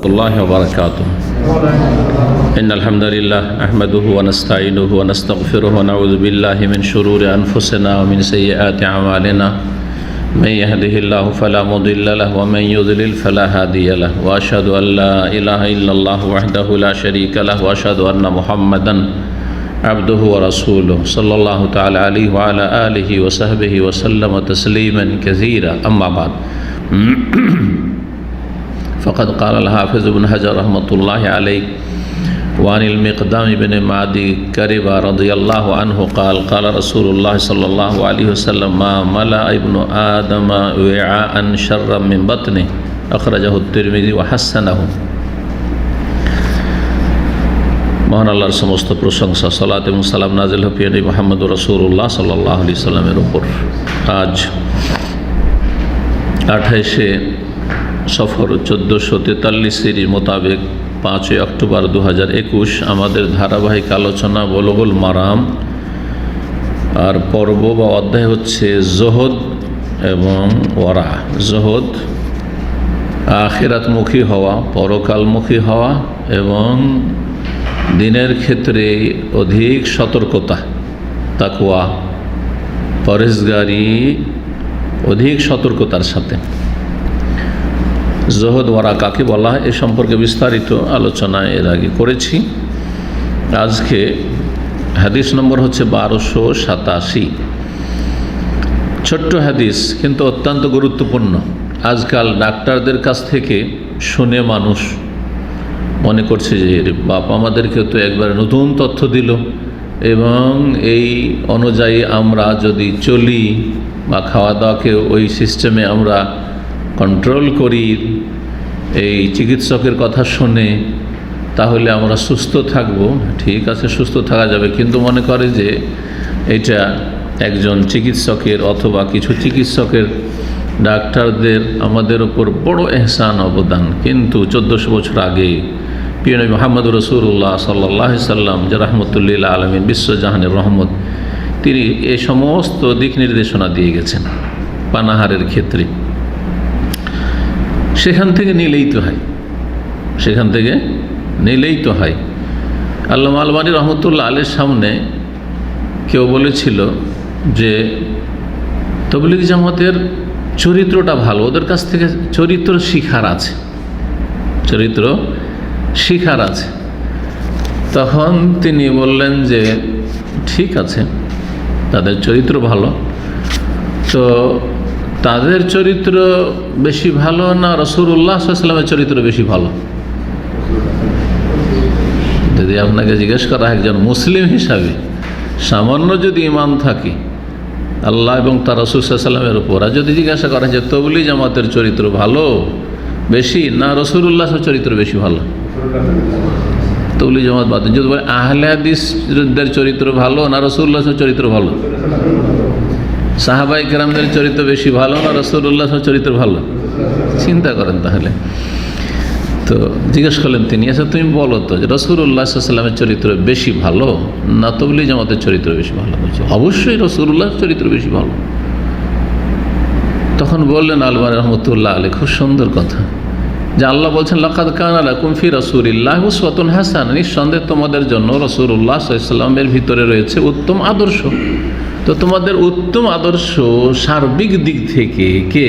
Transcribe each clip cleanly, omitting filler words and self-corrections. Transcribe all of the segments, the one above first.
الله وبركاته. إن الحمد لله نحمده ونستعينه ونستغفره ونعوذ بالله من شرور أنفسنا ومن سيئات أعمالنا. من يهده الله فلا مضل له ومن يضلل فلا هادي له وأشهد أن لا إله إلا الله وحده لا شريك له وأشهد أن محمدا عبده ورسوله صلى الله تعالى عليه وعلى آله وصحبه وسلم تسليما كثيرا. أما بعد، فقد قال الحافظ ابن حجر رحمة الله عليه وعن المقدام بن معدي كربة رضي الله عنه قال قال رسول الله صلى الله عليه وسلم ما ملأ ابن آدم وعاء شرا من بطنه أخرجه الترمذي وحسنه. মহান আল্লাহর সমস্ত প্রশংসা, সালাত এবং সালাম নাজিল হোক নবী মুহাম্মদ রাসূলুল্লাহ সাল্লাল্লাহু আলাইহি সাল্লামের উপর। আজ 28শে সফর 1443 সিরিজ মোতাবেক 5 অক্টোবর 2021 আমাদের ধারাবাহিক আলোচনা বুলুগুল মারাম আর পর্ব বা অধ্যায় হচ্ছে জোহদ এবং ওয়ারা। জোহদ আখিরাতমুখী হওয়া, পরকালমুখী হওয়া এবং দিনের ক্ষেত্রে অধিক সতর্কতা, তাকওয়া, পরহেজগারি অধিক সতর্কতার সাথে। জোহদ ওয়ারা কাকে বলা হয় এ সম্পর্কে বিস্তারিত আলোচনা এর আগে করেছি। আজকে হাদিস নম্বর হচ্ছে 1287। ছোট্ট হাদিস কিন্তু অত্যন্ত গুরুত্বপূর্ণ। আজকাল ডাক্তারদের কাছ থেকে শুনে মানুষ মনে করছে যে বাপ আমাদেরকে তো একবারে নতুন তথ্য দিল এবং এই অনুযায়ী আমরা যদি চলি বা খাওয়া দাওয়াকে ওই সিস্টেমে আমরা কন্ট্রোল করি, এই চিকিৎসকের কথা শুনে, তাহলে আমরা সুস্থ থাকব। ঠিক আছে, সুস্থ থাকা যাবে, কিন্তু মনে করে যে এটা একজন চিকিৎসকের অথবা কিছু চিকিৎসকের, ডাক্তারদের আমাদের ওপর বড় এহসান, অবদান। কিন্তু 1400 বছর আগে প্রিয় নবী মুহাম্মদ রাসূলুল্লাহ সাল্লাল্লাহু আলাইহি সাল্লাম যে রাহমাতুল্লিল আলামিন, বিশ্বজাহানের রহমত, তিনি এই সমস্ত দিক নির্দেশনা দিয়ে গেছেন পানাহারের ক্ষেত্রে। সেখান থেকে নিলেই তো হয়, সেখান থেকে নিলেই তো হয়। আল্লামা আলবানী রহমতুল্লাহ আলাইহির সামনে কেউ বলেছিল যে তাবলীগ জামাতের চরিত্রটা ভালো, ওদের কাছ থেকে চরিত্র শিখার আছে, চরিত্র শিখার আছে। তখন তিনি বললেন যে ঠিক আছে, তাদের চরিত্র ভালো, তো তাদের চরিত্র বেশি ভালো না রাসূলুল্লাহ সাল্লাল্লাহু আলাইহি ওয়াসাল্লামের চরিত্র বেশি ভালো? যদি আপনাকে জিজ্ঞেস করা হয় একজন মুসলিম হিসাবে, সামান্য যদি ঈমান থাকে আল্লাহ এবং তার রাসূল সাল্লাল্লাহু আলাইহি ওয়াসাল্লামের উপর, আর যদি জিজ্ঞাসা করা হয় যে তাবলীগ জামাতের চরিত্র ভালো বেশি না রাসূলুল্লাহ চরিত্র বেশি ভালো? তাবলীগ জামাত বাদ, যদি বলে আহলে হাদিসদের চরিত্র ভালো না রাসূলুল্লাহ চরিত্র ভালো? সাহাবায়ে কেরামদের চরিত্র বেশি ভালো না রাসূলুল্লাহ চরিত্র ভালো? চিন্তা করেন তাহলে। তো জিজ্ঞেস করলেন তিনি, আচ্ছা তুমি বলো তো যে রাসূলুল্লাহ সাল্লাল্লাহু আলাইহি ওয়াসাল্লামের চরিত্র বেশি ভালো না তাবলীগ জামাতের চরিত্র বেশি ভালো? বলছে অবশ্যই রাসূলুল্লাহ চরিত্র বেশি ভালো। তখন বললেন আলবানী রহমতুল্লাহ আলাইহি, খুব সুন্দর কথা, যে আল্লাহ বলছেন লাকাদ কানা লাকুম ফি রাসূলিল্লাহি উসওয়াতুন হাসানাহ, নিঃসন্দেহে তোমাদের জন্য রাসূলুল্লাহ সাল্লাল্লাহু আলাইহি ওয়াসাল্লামের ভিতরে রয়েছে উত্তম আদর্শ। তো তোমাদের উত্তম আদর্শ সার্বিক দিক থেকে কে?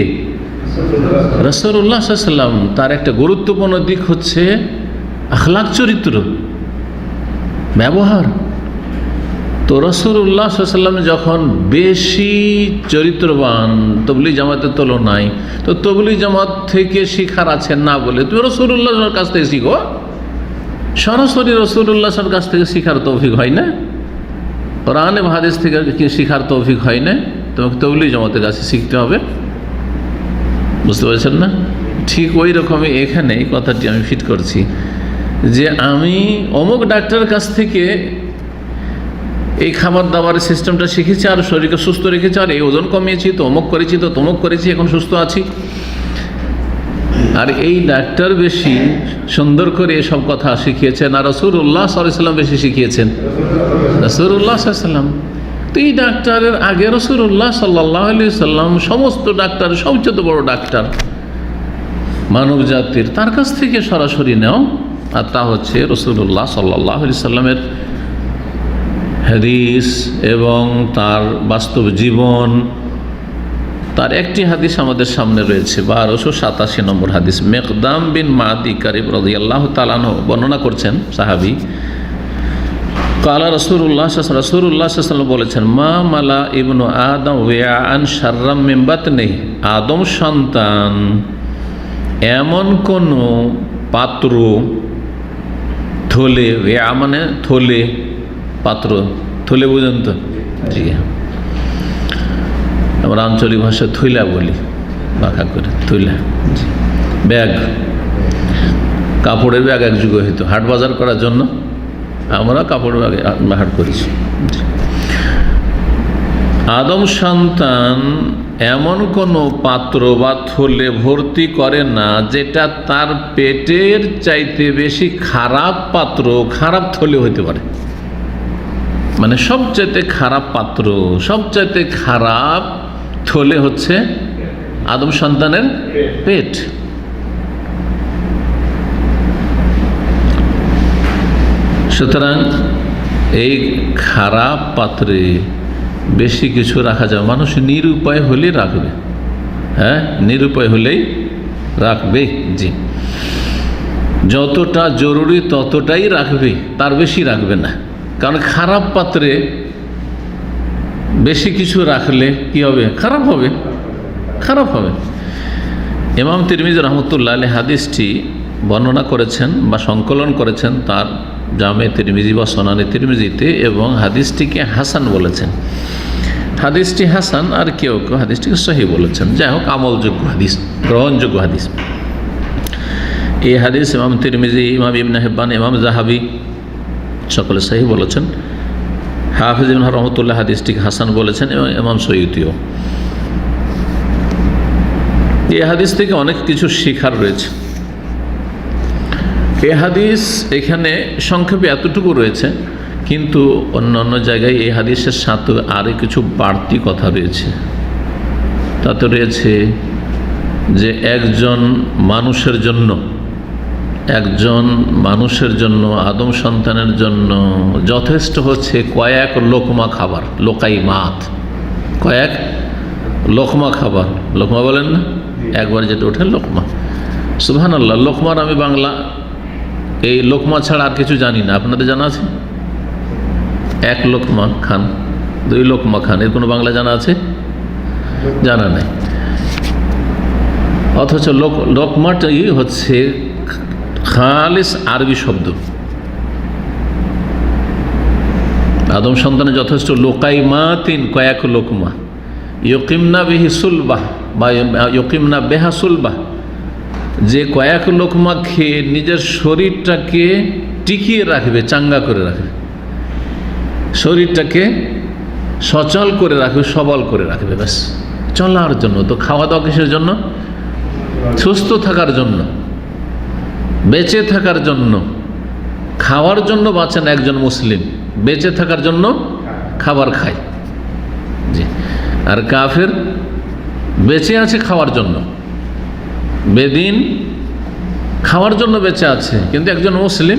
রাসূলুল্লাহ সাল্লাল্লাহু আলাইহি ওয়াসাল্লাম। তার একটা গুরুত্বপূর্ণ দিক হচ্ছে আখলাক, চরিত্র, ব্যবহার। তো রাসূলুল্লাহ সাল্লাল্লাহু আলাইহি ওয়াসাল্লাম যখন বেশি চরিত্রবান তাবলীগ জামাতের তুলনায়, তো তাবলীগ জামাত থেকে শিখার আছে না বলে তুমি রাসূলুল্লাহর কাছ থেকে শিখো। সরাসরি রাসূলুল্লাহর কাছ থেকে শিখার তৌফিক হয় না, কোরআন এবং হাদিস থেকে শিখার তৌফিক হয় না, তোমাকে তাবলীগ জামাতের কাছে শিখতে হবে। বুঝতে পারছেন না? ঠিক ওই রকমই এখানে এই কথাটি আমি ফিট করছি যে আমি অমুক ডাক্তারের কাছ থেকে এই খাবার দাবারের সিস্টেমটা শিখেছি আর শরীরকে সুস্থ রেখেছি, আর এই ওজন কমিয়েছি, তো অমুক করেছি, তো তমুক করেছি, এখন সুস্থ আছি। আর এই ডাক্তার বেশি সুন্দর করে এসব কথা শিখিয়েছেন আর রাসূলুল্লাহ সাল্লাল্লাহু আলাইহি ওয়াসাল্লাম বেশি শিখিয়েছেন, রাসূলুল্লাহ সাল্লাল্লাহু আলাইহি ওয়াসাল্লাম। তো এই ডাক্তারের আগে রাসূলুল্লাহ সাল্লাল্লাহু আলাইহি ওয়াসাল্লাম সমস্ত ডাক্তার সবচেয়ে বড় ডাক্তার, মানব জাতির, তার কাছ থেকে সরাসরি নেও, আর তা হচ্ছে রাসূলুল্লাহ সাল্লাল্লাহু আলাইহি সাল্লামের হাদিস এবং তার বাস্তব জীবন। তার একটি হাদিস আমাদের সামনে রয়েছে, 1287 নম্বর হাদিস। মিকদাম বিন মাদি কারিব রাদিয়াল্লাহু তাআলা আনহু বর্ণনা করছেন, সাহাবী, কালা রাসূলুল্লাহ সাল্লাল্লাহু আলাইহি ওয়াসাল্লাম বলেছেন, মা মালা ইবনু আদম ওয়াআন শাররাম মিন বাতনিহি, আদম সন্তান এমন কোন পাত্র, থলে, ওয়া মানে থলে, পাত্র, থলে বুঝেন তো? জি, আমরা আঞ্চলিক ভাষায় থইলা বলি, বাঁকা করে থইলা। জি, ব্যাগ, কাপড়ের ব্যাগ এক যুগে হইতো হাট বাজার করার জন্য, আমরা কাপড়ের ব্যাগ হাট করেছি। আদম সন্তান এমন কোনো পাত্র বা থলে ভর্তি করে না যেটা তার পেটের চাইতে বেশি খারাপ পাত্র, খারাপ থলে হইতে পারে। মানে সবচাইতে খারাপ পাত্র, সবচাইতে খারাপ থলে হচ্ছে আদম সন্তানের পেট। সুতরাং এই খারাপ পাত্রে বেশি কিছু রাখা যাবে, মানুষ নিরুপায় হলেই রাখবে, হ্যাঁ, নিরুপায় হলেই রাখবে। জি, যতটা জরুরি ততটাই রাখবে, তার বেশি রাখবে না। কারণ খারাপ পাত্রে বেশি কিছু রাখলে কি হবে? খারাপ হবে, খারাপ হবে। ইমাম তিরমিজি রহমতুল্লাহ আলাইহি হাদিসটি বর্ণনা করেছেন বা সংকলন করেছেন তার জামে তিরমিজি বা সুনানে তিরমিজিতে, এবং হাদিসটিকে হাসান বলেছেন। হাদিসটি হাসান, আর কেউ কেউ হাদিসটিকে সহিহ বলেছেন। যাই হোক, আমলযোগ্য হাদিস, গ্রহণযোগ্য হাদিস। এই হাদিস ইমাম তিরমিজি, ইমাম ইবনে হিব্বান, ইমাম যাহাবী সকলে সহিহ বলেছেন। হাফিজ ইবনে রহমতুল্লাহ হাদিসটিকে হাসান বলেছেন, এবং ইমাম সয়ুতিও। এই হাদিস থেকে অনেক কিছু শিখার রয়েছে। এই হাদিস এখানে সংক্ষেপে এতটুকু রয়েছে, কিন্তু অন্যান্য জায়গায় এই হাদিসের সাথে আরও কিছু বাড়তি কথা রয়েছে। তাতে রয়েছে যে একজন মানুষের জন্য আদম সন্তানের জন্য যথেষ্ট হচ্ছে কয়েক লোকমা খাবার, লোকাইমাত, কয়েক লোকমা খাবার। লোকমা বলেন না, একবার যেটা ওঠে লোকমা। সুবহানাল্লাহ, লোকমার আমি বাংলা, এই লোকমা ছাড়া আর কিছু জানি না। আপনাদের জানা আছে? এক লোকমা খান, দুই লোকমা খান, এর কোনো বাংলা জানা আছে? জানা নাই। অথচ লোকমাটাই হচ্ছে খালিস আরবি শব্দ। আদম সন্তানের যথেষ্ট লোকাইমাতিন, কয়েক লোকমা, ইয়কিমনা বিহি সুলবাহ বা ইয়কিমনা বেহা সুলবাহ, যে কয়েক লোকমা খেয়ে নিজের শরীরটাকে টিকিয়ে রাখবে, চাঙ্গা করে রাখবে, শরীরটাকে সচল করে রাখবে, সবল করে রাখবে, ব্যাস চলার জন্য। তো খাওয়া দাওয়া কিসের জন্য? সুস্থ থাকার জন্য, বেঁচে থাকার জন্য। খাওয়ার জন্য বাঁচেন একজন মুসলিম, বেঁচে থাকার জন্য খাবার খায়। জি, আর কাফের বেঁচে আছে খাওয়ার জন্য, বেদিন খাওয়ার জন্য বেঁচে আছে, কিন্তু একজন মুসলিম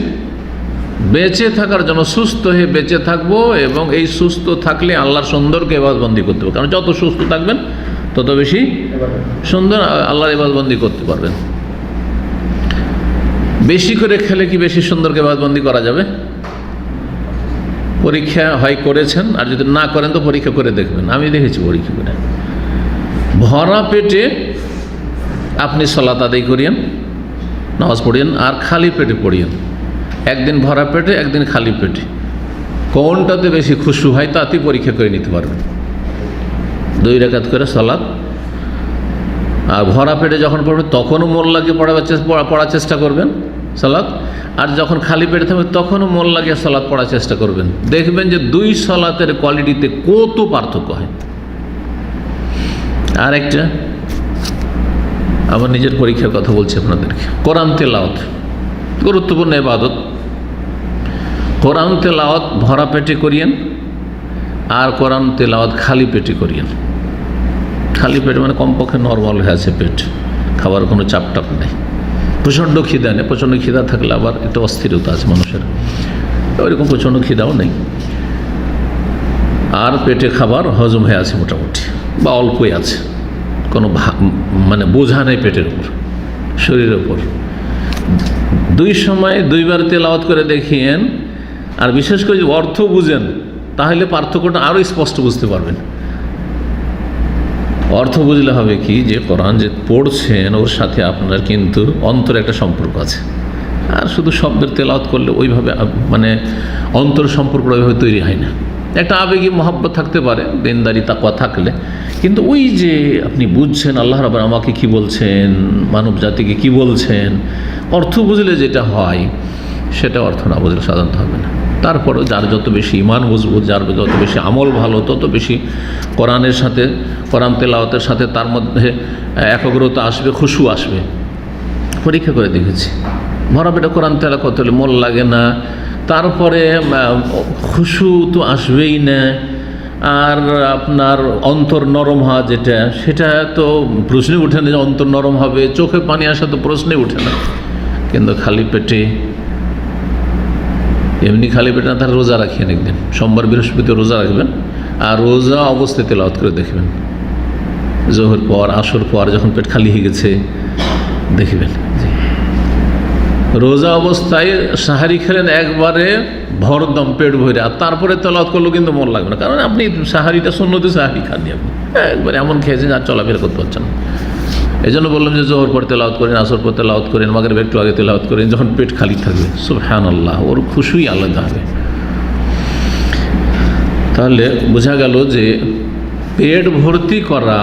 বেঁচে থাকার জন্য, সুস্থ হয়ে বেঁচে থাকবো, এবং এই সুস্থ থাকলে আল্লাহর সুন্দরকে ইবাদতবন্দি করতে হবে। কারণ যত সুস্থ থাকবেন তত বেশি সুন্দর আল্লাহর ইবাদতবন্দি করতে পারবেন। বেশি করে খেলে কি বেশি সুন্দরকে ইবাদতবন্দি করা যাবে? পরীক্ষা হয় করেছেন, আর যদি না করেন তো পরীক্ষা করে দেখবেন। আমি দেখেছি পরীক্ষা করে। ভরা পেটে আপনি সালাত আদায় করিয়েন, নামাজ পড়িয়েন, আর খালি পেটে পড়িয়েন। একদিন ভরা পেটে, একদিন খালি পেটে, কোনটাতে বেশি খুশু হয় তাতেই পরীক্ষা করে নিতে পারবেন। 2 রাকাত করে সালাত, আর ভরা পেটে যখন পড়বেন তখনও মন লাগিয়ে পড়ার চেষ্টা করবেন সালাত, আর যখন খালি পেটে থাকবে তখনও মন লাগিয়ে সালাত পড়ার চেষ্টা করবেন। দেখবেন যে 2 সালাতের কোয়ালিটিতে কত পার্থক্য হয়। আর একটা আমার নিজের পরীক্ষার কথা বলছি আপনাদেরকে, কোরআন তেলাওয়াত, গুরুত্বপূর্ণ ইবাদত। কোরআন তেলাওয়াত ভরা পেটে করিয়েন, আর কোরআন তেলাওয়াত খালি পেটে করিয়েন। খালি পেট মানে কমপক্ষে নর্মাল হয়ে আছে পেট, খাবার কোনো চাপটাপ নেই। প্রচণ্ড খিদা নেই, প্রচণ্ড খিদা থাকলে আবার একটা অস্থিরতা আছে মানুষের, ওইরকম প্রচণ্ড খিদাও নেই। আর পেটে খাবার হজম হয়ে আছে মোটামুটি, বা অল্পই আছে, কোনো মানে বোঝা নেই পেটের উপর, শরীরের উপর। দুই সময় দুইবার তেলাওয়াত করে দেখিয়েন, আর বিশেষ করে যদি অর্থ বুঝেন তাহলে পার্থক্যটা আরও স্পষ্ট বুঝতে পারবেন। অর্থ বুঝলে হবে কি, যে কোরআন যে পড়ছেন ওর সাথে আপনার কিন্তু অন্তর একটা সম্পর্ক আছে। আর শুধু শব্দের তেলাওয়াত করলে ওইভাবে মানে অন্তর সম্পর্কটা ওইভাবে তৈরি হয় না। একটা আবেগী মহব্বত থাকতে পারে, দেনদারি তাকওয়া থাকলে, কিন্তু ওই যে আপনি বুঝছেন আল্লাহ রাব্বুল আমাকে কি বলছেন, মানব জাতিকে কি বলছেন, অর্থ বুঝলে যেটা হয় সেটা অর্থ না বুঝলে সাধারণত হবে না। তারপরেও যার যত বেশি ঈমান মজবুত, যার যত বেশি আমল ভালো, তত বেশি কোরআনের সাথে, কোরআন তেলাওয়াতের সাথে তার মধ্যে একাগ্রতা আসবে, খুশু আসবে। পরীক্ষা করে দেখেছি, ভরা পেটে কোরআন তেলাওয়াত করতে হলে মন লাগে না, তারপরে খুশু তো আসবেই না, আর আপনার অন্তর নরম হওয়া যেটা, সেটা তো প্রশ্নই উঠে না যে অন্তর নরম হবে, চোখে পানি আসা তো প্রশ্নই উঠে না। কিন্তু খালি পেটে, এমনি খালি পেটে না, তার রোজা রাখেন একদিন, সোমবার বৃহস্পতি রোজা রাখবেন, আর রোজা অবস্থায় তেলাওয়াত করে দেখবেন। জোহর পর আসর পর যখন পেট খালি হয়ে গেছে দেখবেন, রোজা অবস্থায় সাহারি খেলেন একবারে ভরদম পেট ভরে, আর তারপরে তেলাওয়াত করলেও কিন্তু মন লাগবে না, কারণ আপনি সাহারিটা সুন্নতে সাহারি খাননি, আপনি একবারে এমন খেয়েছেন আর চলাফেরা করতে পারছেন না। এই জন্য বললাম যে জোহর পর তেলাওয়াত করেন, আসর পর তেলাওয়াত করেন, মাগরিব একটু আগে তেলাওয়াত করেন, যখন পেট খালি থাকবে। সুবহানাল্লাহ, ওর খুশিই আলাদা হবে। তাহলে বোঝা গেল যে পেট ভর্তি করা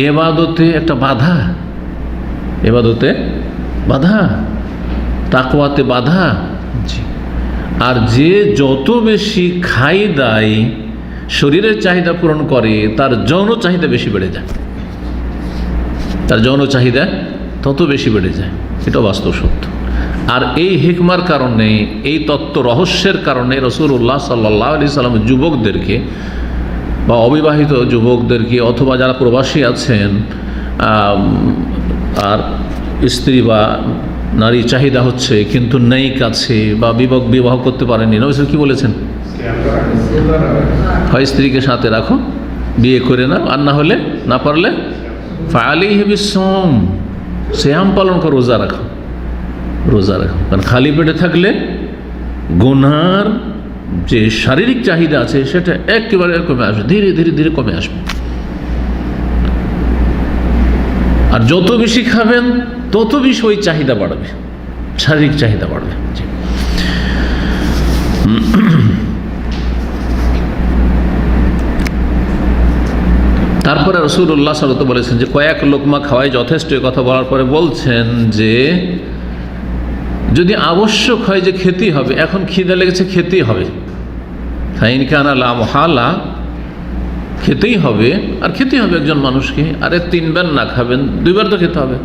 এবাদতে একটা বাধা, এবাদতে বাধা, তাকওয়াতে বাধা। আর যে যত বেশি খাই দায়, শরীরের চাহিদা পূরণ করে, তার যৌন চাহিদা বেশি বেড়ে যায়, তার যৌন চাহিদা তত বেশি বেড়ে যায়, এটা বাস্তব সত্য। আর এই হিকমার কারণে, এই তত্ত্ব রহস্যের কারণে রাসূলুল্লাহ সাল্লাল্লাহু আলাইহি সাল্লাম যুবকদেরকে বা অবিবাহিত যুবকদেরকে, অথবা যারা প্রবাসী আছেন আর স্ত্রী বা নারী চাহিদা হচ্ছে কিন্তু নেই কাছে, বা বিবাহ করতে পারেনি, নবী কি বলেছেন? হয় স্ত্রীকে সাথে রাখো, বিয়ে করে নাও, আর না হলে, না পারলে ফাআলাইহি বিসসাম, সিয়াম পালন করো, রোজা রাখো, রোজা রাখো। কারণ খালি পেটে থাকলে গুনার যে শারীরিক চাহিদা আছে সেটা একেবারে কমে আসবে, ধীরে ধীরে ধীরে কমে আসবে। আর যত বেশি খাবেন তত বেশি ওই চাহিদা বাড়বে, শারীরিক চাহিদা বাড়বে। তারপরে রাসূলুল্লাহ সাল্লাল্লাহু আলাইহি ওয়াসাল্লাম বলেছেন যে কয়েক লোকমা খাওয়াই যথেষ্ট, এই কথা বলার পরে বলছেন যে যদি আবশ্যক হয় যে খেতেই হবে, এখন খিদে লেগেছে খেতেই হবে, ফাইন কানা লা মুহালা, খেতেই হবে, আর খেতেই হবে একজন মানুষকে। আরে 3 বার না খাবেন, 2 বার তো খেতে হবে,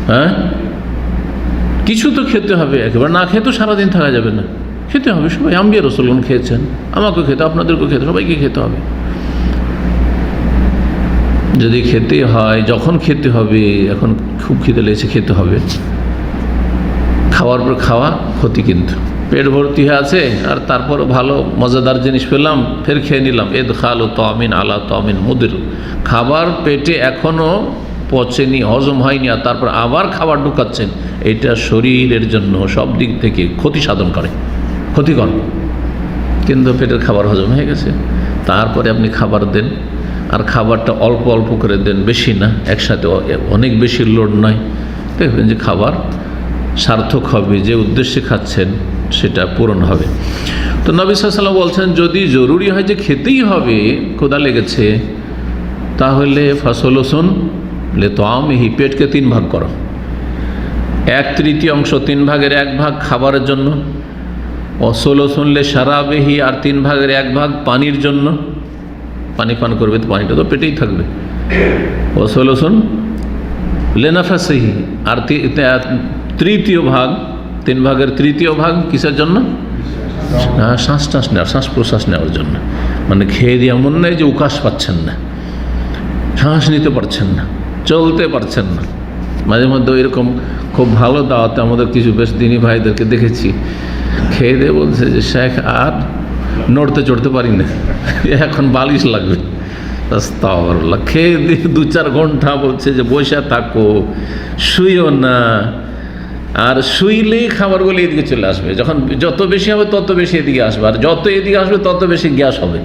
হ্যাঁ কিছু তো খেতে হবে, একেবারে না খেয়ে তো সারাদিন থাকা যাবে না, খেতে হবে। সবাই আম্বিয়া রাসূলগণ খেয়েছেন, আমাকেও খেতে, আপনাদেরকেও খেতে, সবাইকে খেতে হবে। যদি খেতে হয়, যখন খেতে হবে, এখন খুব খিদে লেগেছে খেতে হবে, খাওয়ার পর খাওয়া ক্ষতি, কিন্তু পেট ভর্তি হয়ে আছে আর তারপর ভালো মজাদার জিনিস পেলাম, ফের খেয়ে নিলাম, ইদখালু তামিন আলা তামিন মুদির, খাবার পেটে এখনও পচেনি, হজম হয়নি, আর তারপর আবার খাবার ঢুকাচ্ছেন, এটা শরীরের জন্য সব দিক থেকে ক্ষতি সাধন করে, ক্ষতিকর। কিন্তু পেটের খাবার হজম হয়ে গেছে, তারপরে আপনি খাবার দেন, আর খাবারটা অল্প অল্প করে দেন, বেশি না, একসাথে অনেক বেশি লোড নয়, দেখবেন যে খাবার সার্থক হবে, যে উদ্দেশ্যে খাচ্ছেন সেটা পূরণ হবে। তো নবী সাল্লাল্লাহু আলাইহি ওয়াসাল্লাম বলছেন যদি জরুরি হয় যে খেতেই হবে, ক্ষুধা লেগেছে, তাহলে ফাসলুসুন লিতাআমিহি, পেটকে 3 ভাগ করো, 1/3 3 ভাগের 1 ভাগ খাবারের জন্য, ওয়াসলুসুন লিশারাবিহি, আর 3 ভাগের 1 ভাগ পানির জন্য, পানি পান করবে তো পানিটা তো পেটেই থাকবে, ওয়াসলুসুন লিনাফসিহি, আর 3য় ভাগ, 3 ভাগের 3য় ভাগ কিসের জন্য? শ্বাস নেওয়ার, শ্বাস প্রশ্বাস নেওয়ার জন্য। মানে খেয়ে দিয়ে এমন নয় যে উকাশ পাচ্ছেন না, শ্বাস নিতে পারছেন না, চলতে পারছেন না। মাঝে মধ্যে এরকম খুব ভালো দাওয়াতে আমাদের কিছু বেশ দিনী ভাইদেরকে দেখেছি, খেয়ে দিয়ে বলছে যে শেখ আর নড়তে চড়তে পারি না, এখন বালিশ লাগবে। আস্তাগফিরুল্লাহ। খেয়ে দিয়ে 2-4 ঘন্টা বলছে যে বসে থাকো, শুইও না, আর শুইলেই খাবারগুলো এদিকে চলে আসবে, যখন যত বেশি হবে তত বেশি এদিকে আসবে, আর যত এদিকে আসবে তত বেশি গ্যাস হবে।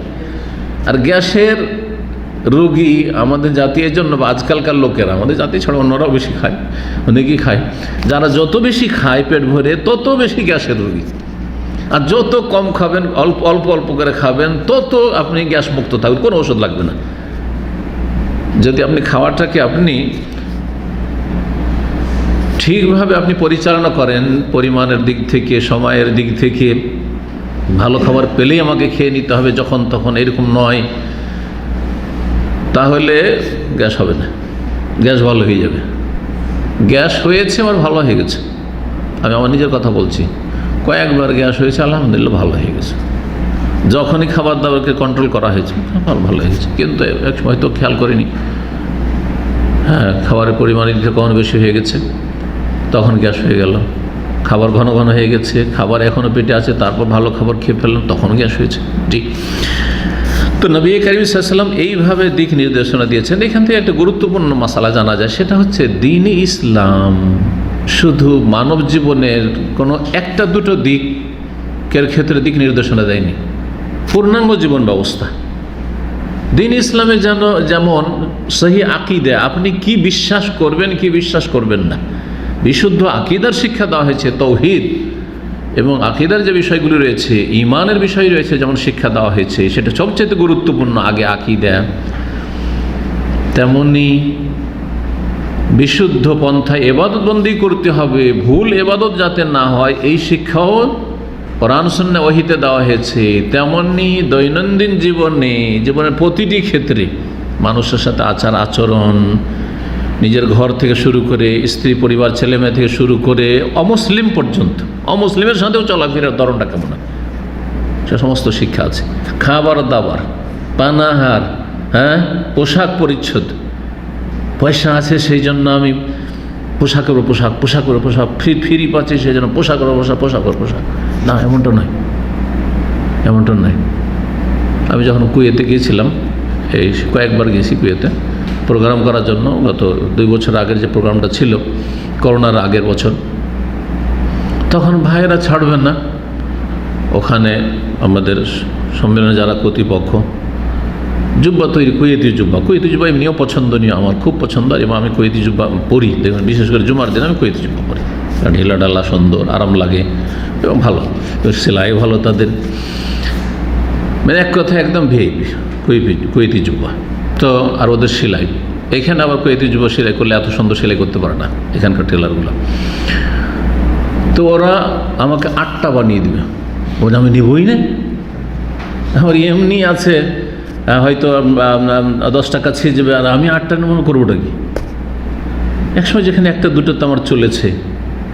আর গ্যাসের রোগী আমাদের জাতীয় জন্য বা আজকালকার লোকেরা, আমাদের জাতি ছাড়া অন্যরাও বেশি খায়, অনেকেই খায়, যারা যত বেশি খায় পেট ভরে তত বেশি গ্যাসের রোগী। আর যত কম খাবেন, অল্প অল্প অল্প করে খাবেন, তত আপনি গ্যাস মুক্ত থাকবেন, কোনো ওষুধ লাগবে না। যদি আপনি খাওয়াটাকে আপনি ঠিকভাবে আপনি পরিচালনা করেন, পরিমাণের দিক থেকে, সময়ের দিক থেকে, ভালো খাবার পেলেই আমাকে খেয়ে নিতে হবে যখন তখন, এরকম নয়, তাহলে গ্যাস হবে না, গ্যাস ভালো হয়ে যাবে। গ্যাস হয়েছে আমার ভালো হয়ে গেছে, আমি আমার নিজের কথা বলছি, কয়েকবার গ্যাস হয়েছে, আলহামদুলিল্লাহ ভালো হয়ে গেছে। যখনই খাবার দাবারকে কন্ট্রোল করা হয়েছে ভালো হয়ে গেছে, কিন্তু এক সময় তো খেয়াল করিনি, হ্যাঁ খাবারের পরিমাণ কখনো বেশি হয়ে গেছে, তখন গ্যাস হয়ে গেল। খাবার ঘন ঘন হয়ে গেছে, খাবার এখনও পেটে আছে, তারপর ভালো খাবার খেয়ে ফেললাম, তখন গ্যাস হয়েছে। ঠিক। তো নবী করিম সাল্লাল্লাহু আলাইহি ওয়াসাল্লাম এইভাবে দিক নির্দেশনা দিয়েছেন। এখান থেকে একটা গুরুত্বপূর্ণ মাসালা জানা যায়, সেটা হচ্ছে দ্বীন ইসলাম শুধু মানব জীবনের কোনো একটা দুটো দিকের ক্ষেত্রে দিক নির্দেশনা দেয়নি, পূর্ণাঙ্গ জীবন ব্যবস্থা। দ্বীন ইসলামে যেমন সহি আকীদা, আপনি কি বিশ্বাস করবেন কি বিশ্বাস করবেন না, বিশুদ্ধ আকীদার শিক্ষা দেওয়া হয়েছে, তাওহীদ এবং আকীদার যে বিষয়গুলি রয়েছে, ঈমানের বিষয় রয়েছে, যেমন শিক্ষা দেওয়া হয়েছে, সেটা সবচেয়ে গুরুত্বপূর্ণ আগে আকীদা। তেমনি বিশুদ্ধ পন্থায় ইবাদতবন্দি করতে হবে, ভুল ইবাদত যাতে না হয়, এই শিক্ষাও কোরআন সুন্নাহ ওহীতে দেওয়া হয়েছে। তেমনি দৈনন্দিন জীবনের প্রতিটি ক্ষেত্রে মানুষের সাথে আচার আচরণ, নিজের ঘর থেকে শুরু করে স্ত্রী পরিবার ছেলে মেয়ে থেকে শুরু করে অমুসলিম পর্যন্ত, অমুসলিমের সাথেও চলাফেরার ধরনটা কেমন, সে সমস্ত শিক্ষা আছে। খাবার দাবার, পানাহার, হ্যাঁ, পোশাক পরিচ্ছদ, পয়সা আছে সেই জন্য আমি পোশাকের পোশাক ফ্রি পাচ্ছি সেই জন্য পোশাকের পোশাক, না, এমনটা নয়। আমি যখন কুয়েতে গিয়েছিলাম, এই কয়েকবার গেছি কুয়েতে প্রোগ্রাম করার জন্য, গত 2 বছর আগের যে প্রোগ্রামটা ছিল, করোনার আগের বছর, তখন ভাইয়েরা ছাড়বেন না, ওখানে আমাদের সম্মেলনে যারা কর্তৃপক্ষ জুব্বা তৈরি, কুয়েতি জুব্বা এমনিও পছন্দনীয়, আমার খুব পছন্দ, এবং আমি কুয়েতি জুব্বা পরি, দেখবেন বিশেষ করে জুমার দিন আমি কুয়েতি জুব্বা পরি, কারণ ঢিলা ডালা সুন্দর, আরাম লাগে এবং ভালো, সেলাই ভালো তাদের, মানে এক কথা একদম ভিআইপি কুয়েতি জুব্বা। তো আর ওদের সেলাই, এখানে আবার কুয়েতি জুব্বা সেলাই করলে এত সুন্দর সেলাই করতে পারে না এখানকার টেলারগুলো। তো ওরা আমাকে 8টা বানিয়ে দেবে, ওরা আমি নেবই না, আমার এমনি আছে হয়তো 10 টাকা ছিঁচবে, আর আমি 8টা মনে করবোটা কি, একসময় যেখানে 1টা 2টা তো আমার চলেছে,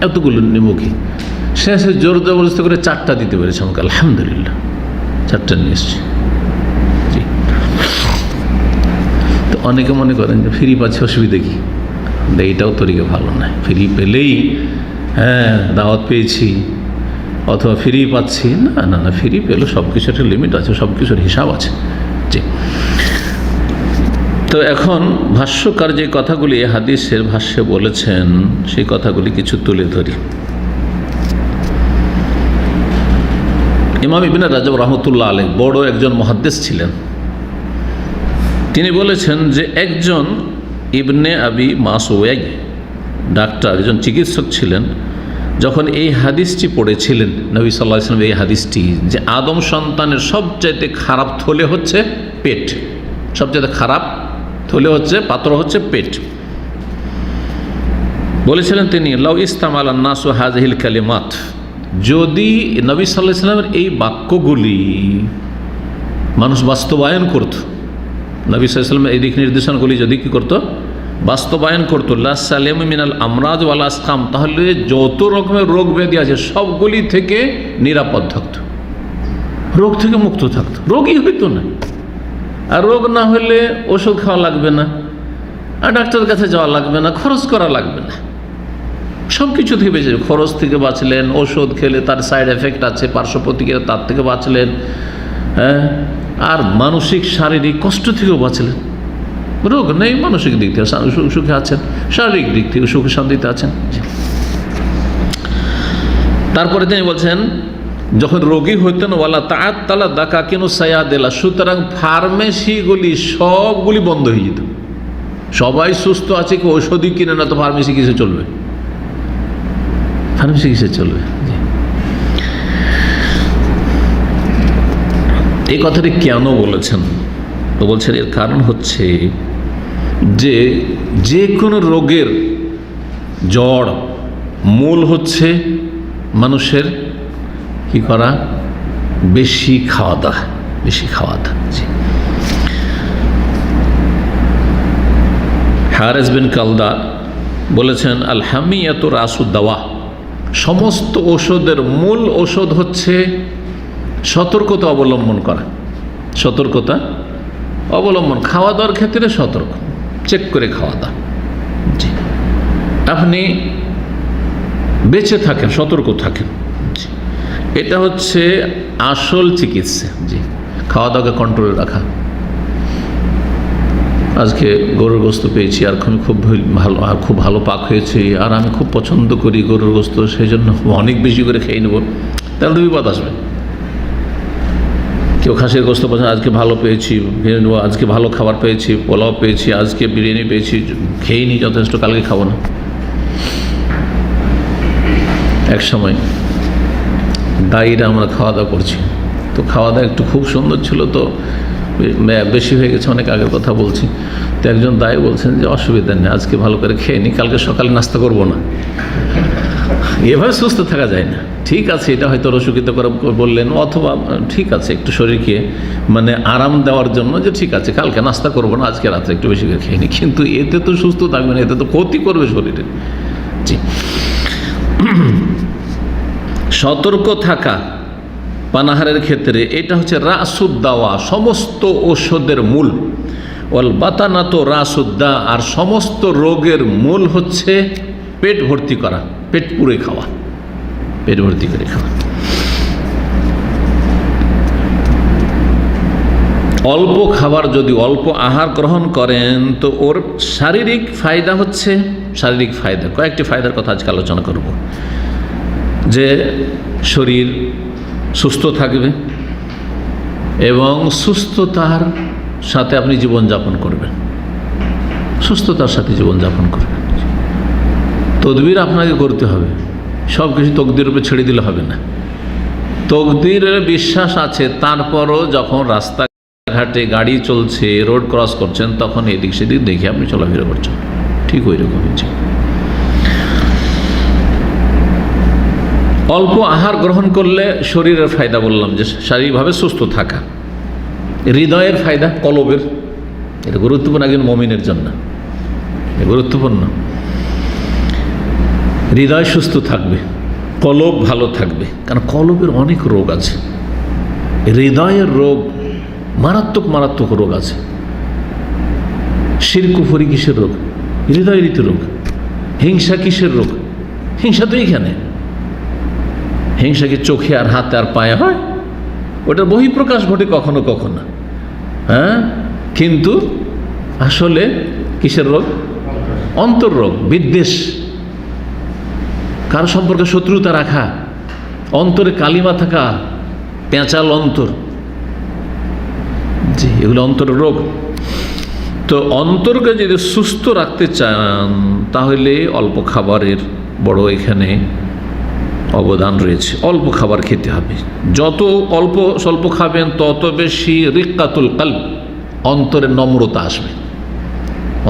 এতগুলো নেবো কি, শেষে জোর জবরদস্তি করে 4টা দিতে পেরেছে আমাকে, আলহামদুলিল্লাহ 4টা নিয়ে এসছি। জি। তো অনেকে মনে করেন যে ফ্রি পাচ্ছে অসুবিধা কি, এইটাও তরিকে ভালো নয়। ফ্রি পেলেই হ্যাঁ দাওয়াত পেয়েছি অথবা ফ্রি পাচ্ছি, না, ফ্রি পেলে সব কিছু একটা লিমিট আছে, সব কিছুর হিসাব আছে। জি। তো এখন ভাষ্যকার যে কথাগুলি হাদিসের ভাষ্যে বলেছেন, সেই কথাগুলি কিছু তুলে ধরি। ইমাম ইবনে রাজব রাহমাতুল্লাহ আলাইহি বড় একজন মুহাদ্দিস ছিলেন। তিনি বলেছেন যে একজন ইবনে আবি মাসউদ ডাক্তার, একজন চিকিৎসক ছিলেন, যখন এই হাদিসটি পড়েছিলেন নবী সাল্লাল্লাহু আলাইহি ওয়াসাল্লাম, এই হাদিসটি যে আদম সন্তানের সবচাইতে খারাপ থলে হচ্ছে পেট, সবচাইতে খারাপ থলে হচ্ছে পাত্র হচ্ছে পেট, বলেছিলেন তিনি লাউ ইস্তামালান নাসু হাযিহিল কালিমাত, যদি নবী সাল্লাল্লাহু আলাইহি ওয়াসাল্লামের এই বাক্যগুলি মানুষ বাস্তবায়ন করত, নবী সাল্লাল্লাহু আলাইহি ওয়াসাল্লামের এই দিক নির্দেশনাগুলি যদি কী করতো, বাস্তবায়ন করতো, লা সালেম মিনাল আমরাজ ওয়াল আসকাম, তাহলে যত রকমের রোগ ব্যাধি আছে সবগুলি থেকে নিরাপদ থাকতো, রোগ থেকে মুক্ত থাকতো, রোগই হইতো না। আর রোগ না হলে ওষুধ খাওয়া লাগবে না, আর ডাক্তারের কাছে যাওয়া লাগবে না, খরচ করা লাগবে না, সব কিছু থেকে বেঁচে, খরচ থেকে বাঁচলেন, ওষুধ খেলে তার সাইড এফেক্ট আছে, পার্শ্ব প্রতিক্রিয়া, তার থেকে বাঁচলেন, হ্যাঁ, আর মানসিক শারীরিক কষ্ট থেকেও বাঁচলেন। রোগ নেই, মানসিক দিক থেকে সুখে আছেন, শারীরিক দিক থেকে সুখে শান্তিতে আছেন। তারপরে তিনি বলছেন যখন রোগী হইতেন ওয়ালা তাআত্তালা দাকাকিনু সায়াদিলা, সুতরাং ফার্মেসিগুলি সবগুলি বন্ধ হয়ে যেত। সবাই সুস্থ আছে, কি ঔষধই কিনে না, তো ফার্মেসি কিসে চলবে? ফার্মেসি কিসে চলবে? এই কথাটি কেন বলেছেন? তো বলছেন এর কারণ হচ্ছে যে যে কোনো রোগের জড় মূল হচ্ছে মানুষের কি করা? বেশি খাওয়া দাওয়া, বেশি খাওয়া দাওয়া। হারিস বিন কালদা বলেছেন আল হামিয়াতু রাসুদ দাওয়া, সমস্ত ঔষধের মূল ঔষধ হচ্ছে সতর্কতা অবলম্বন করা। সতর্কতা অবলম্বন, খাওয়া দাওয়ার ক্ষেত্রে সতর্ক, চেক করে খাওয়া দাওয়া। জি, আপনি বেঁচে থাকেন, সতর্ক থাকেন, এটা হচ্ছে আসল চিকিৎসা। জি, খাওয়া দাওয়াকে কন্ট্রোলে রাখা। আজকে গরুর গোস্ত পেয়েছি, আর খুব ভালো, আর খুব ভালো পাক হয়েছে, আর আমি খুব পছন্দ করি গরুর গোস্ত, সেই জন্য অনেক বেশি করে খেয়ে নেব, তাহলে তো বিপদ আসবে। কেউ খাসির গোস্ত পছন্দ, আজকে ভালো পেয়েছি, আজকে ভালো খাবার পেয়েছি, পোলাও পেয়েছি, আজকে বিরিয়ানি পেয়েছি, খেয়ে নিই যথেষ্ট, কালকে খাবো না। এক সময় দায়ীরা আমরা খাওয়া দাওয়া করছি, তো খাওয়া দাওয়া একটু খুব সুন্দর ছিল, তো বেশি হয়ে গেছে, অনেক আগের কথা বলছি। তো একজন দায়ী বলছেন যে অসুবিধা নেই, আজকে ভালো করে খেয়ে নিই, কালকে সকালে নাস্তা করবো না। এভাবে সুস্থ থাকা যায় না। ঠিক আছে, এটা হয়তো রসুকিত করে বললেন, অথবা ঠিক আছে একটু শরীরকে মানে আরাম দেওয়ার জন্য, যে ঠিক আছে কালকে নাস্তা করবো না, আজকে রাত্রে একটু বেশি করে খেয়ে নিই, কিন্তু এতে তো সুস্থ থাকবে না, এতে তো ক্ষতি করবে শরীরে। জি, সতর্ক থাকা পানাহারের ক্ষেত্রে এটা হচ্ছে রাসুদ্দাওয়া, সমস্ত ঔষধের মূল। ওয়াল বাতানাত রাসুদ্দা, আর সমস্ত রোগের মূল হচ্ছে পেট ভর্তি করা, পেট পুরে খাওয়া, পেট ভর্তি করে খাওয়া। অল্প খাবার, যদি অল্প আহার গ্রহণ করেন তো ওর শারীরিক ফায়দা হচ্ছে, শারীরিক ফায়দা কয়েকটি ফায়দার কথা আজকে আলোচনা করব। যে শরীর সুস্থ থাকবে এবং সুস্থতার সাথে আপনি জীবনযাপন করবেন, সুস্থতার সাথে জীবনযাপন করবেন। তদবির আপনাকে করতে হবে, সব কিছু তকদিরের উপরে ছেড়ে দিলে হবে না। তকদিরের বিশ্বাস আছে, তারপরও যখন রাস্তাঘাটে গাড়ি চলছে, রোড ক্রস করছেন, তখন এদিক সেদিক দেখে আপনি চলাফেরা করছেন, ঠিক ওই রকম হয়েছে। অল্প আহার গ্রহণ করলে শরীরের ফায়দা বললাম, যে শারীরিকভাবে সুস্থ থাকা। হৃদয়ের ফায়দা, কলবের, এটা গুরুত্বপূর্ণ একজন মুমিনের জন্য, গুরুত্বপূর্ণ। হৃদয় সুস্থ থাকবে, কলব ভালো থাকবে, কারণ কলবের অনেক রোগ আছে। হৃদয়ের রোগ মারাত্মক মারাত্মক রোগ আছে। শিরক কুফরি কিসের রোগ? হৃদয় রীতি রোগ। হিংসা কিসের রোগ? হিংসা তো এইখানে, হিংসা কি চোখে আর হাতে আর পায়ে হয়? ওটার বহিঃপ্রকাশ ঘটে কখনো কখনো, হ্যাঁ, কিন্তু আসলে কিসের রোগ? অন্তর রোগ। বিদ্বেষ, কারো সম্পর্কে শত্রুতা রাখা, অন্তরে কালিমা থাকা, পেঁচাল অন্তর, জি, এগুলো অন্তরের রোগ। তো অন্তরকে যদি সুস্থ রাখতে চান তাহলে অল্প খাবারের বড় এখানে অবদান রয়েছে। অল্প খাবার খেতে হবে, যত অল্প স্বল্প খাবেন তত বেশি রিক্কাতুল কলব, অন্তরে নম্রতা আসবে,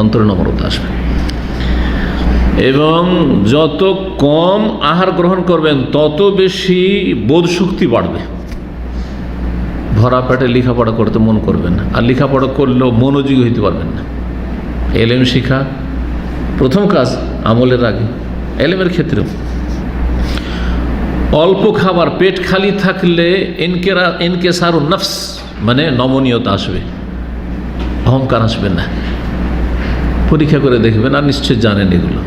অন্তরে নম্রতা আসবে। এবং যত কম আহার গ্রহণ করবেন তত বেশি বোধশক্তি বাড়বে। ভরা পেটে লেখাপড়া করতে মন করবেন না, আর লেখাপড়া করলেও মনোযোগী হইতে পারবেন না। এলেম শিখা প্রথম কাজ আমলের আগে, এলেমের ক্ষেত্রেও। অল্প খাবার, পেট খালি থাকলে ইনকেসারুন নফস, মানে নমনীয়তা আসবে, অহংকার আসবে না। পরীক্ষা করে দেখবেন, আর নিশ্চয়ই জানেন এগুলো।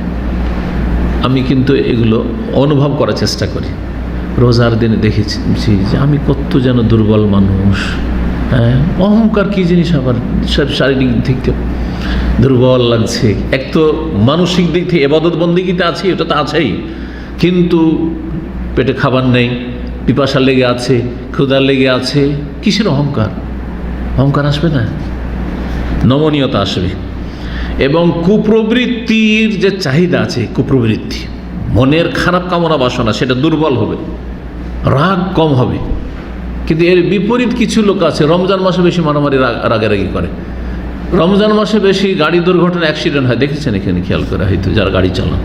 আমি কিন্তু এগুলো অনুভব করার চেষ্টা করি। রোজার দিনে দেখেছি যে আমি কত যেন দুর্বল মানুষ। হ্যাঁ, অহংকার কী জিনিস, আবার সব শারীরিক দিক থেকে দুর্বল লাগছে। এক তো মানসিক দিক থেকে ইবাদত বন্দেগীতে আছি, ওটা তো আছেই, কিন্তু পেটে খাবার নেই, পিপাসা লেগে আছে, ক্ষুধা লেগে আছে। কিসের অহংকার? অহংকার আসবে না, নমনীয়তা আসবে। এবং কুপ্রবৃত্তির যে চাহিদা আছে, কুপ্রবৃত্তি মনের খারাপ কামনা বাসনা, সেটা দুর্বল হবে, রাগ কম হবে। কিন্তু এর বিপরীত কিছু লোক আছে, রমজান মাসে বেশি মারামারি রাগারাগি করে, রমজান মাসে বেশি গাড়ি দুর্ঘটনা অ্যাক্সিডেন্ট হয়। দেখেছেন এখানে খেয়াল করে হয়তো যারা গাড়ি চালান।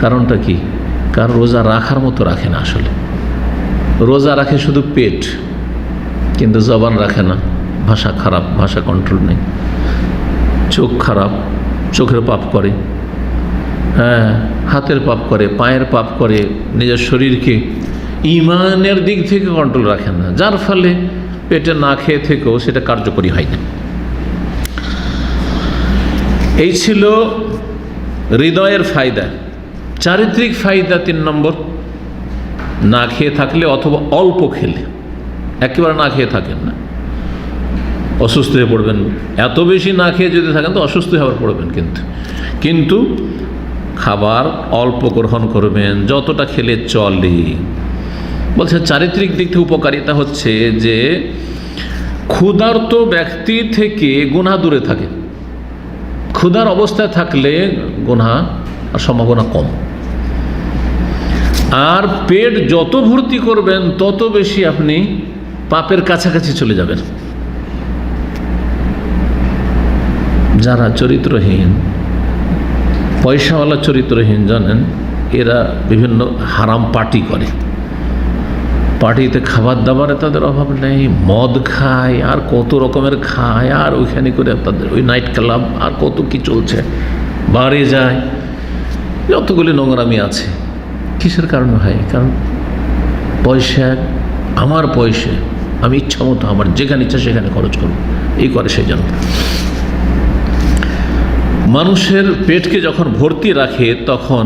কারণটা কি? কারণ রোজা রাখার মতো রাখে না। আসলে রোজা রাখে শুধু পেট, কিন্তু জবান রাখে না। ভাষা খারাপ, ভাষা কন্ট্রোল নেই। চোখ খারাপ, চোখের পাপ করে, হ্যাঁ, হাতের পাপ করে, পায়ের পাপ করে, নিজের শরীরকে ইমানের দিক থেকে কন্ট্রোল রাখে না, যার ফলে পেটে না খেয়ে থেকেও সেটা কার্যকরী হয় না। এই ছিল হৃদয়ের ফায়দা। চারিত্রিক ফায়দা 3 নম্বর, না খেয়ে থাকলে অথবা অল্প খেলে, একেবারে না খেয়ে থাকেন না, অসুস্থ হয়ে পড়বেন। এত বেশি না খেয়ে যদি থাকেন তো অসুস্থ হয়ে পড়বেন, কিন্তু খাবার অল্প গ্রহণ করবেন, যতটা খেলে চলে। বলছে চারিত্রিক দিক থেকে উপকারিতা হচ্ছে যে ক্ষুধার্ত ব্যক্তি থেকে গুনাহ দূরে থাকে। ক্ষুধার অবস্থায় থাকলে গুনাহ আর সম্ভাবনা কম। আর পেট যত ভর্তি করবেন তত বেশি আপনি পাপের কাছাকাছি চলে যাবেন। যারা চরিত্রহীন, পয়সাওয়ালা চরিত্রহীন, জানেন এরা বিভিন্ন হারাম পার্টি করে। পার্টিতে খাবার দাবারে তাদের অভাব নেই, মদ খায় আর কত রকমের খায়, আর ওইখানে করে তাদের ওই নাইট ক্লাব আর কত কি চলছে, বারে যায়, যতগুলি নোংরামি আছে। কিসের কারণে হয়? কারণ পয়সা, আমার পয়সা, আমি ইচ্ছা মতো আমার যেখানে ইচ্ছা সেখানে খরচ করব, এই করে সেই জন্য। মানুষের পেটকে যখন ভর্তি রাখে তখন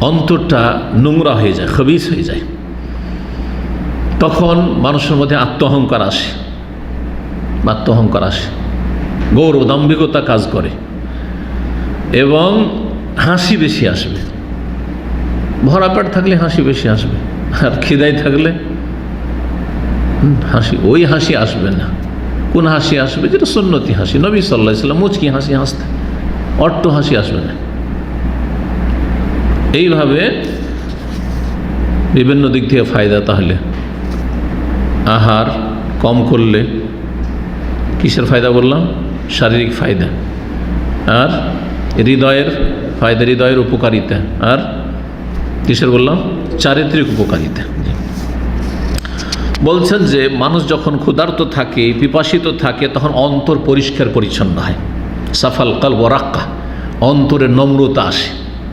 অন্তরটা নোংরা হয়ে যায়, খবিস হয়ে যায়। তখন মানুষের মধ্যে আত্মঅহংকার আসে, গৌরব দাম্ভিকতা কাজ করে, এবং হাসি বেশি আসবে। ভরা পেট থাকলে হাসি বেশি আসবে, আর খিদায় থাকলে ওই হাসি আসবে না। কোন হাসি আসবে? যেটা সুন্নতি হাসি, নবী সাল্লাল্লাহু আলাইহি ওয়াসাল্লাম মুচকি হাসি হাসতেন, অট্ট হাসি আসবে না। এইভাবে বিভিন্ন দিক থেকে ফায়দা। তাহলে আহার কম করলে কিসের ফায়দা বললাম? শারীরিক ফায়দা। আর হৃদয়ের ফায়দা, হৃদয়ের উপকারিতা। আর কিসের বললাম? চারিত্রিক উপকারিতা। বলছেন যে মানুষ যখন ক্ষুধার্ত থাকে, পিপাসিত থাকে, তখন অন্তর পরিষ্কার পরিচ্ছন্ন হয়। সাফাল কলব ওয়া রাক্কা, অন্তরে নম্রতা আসে,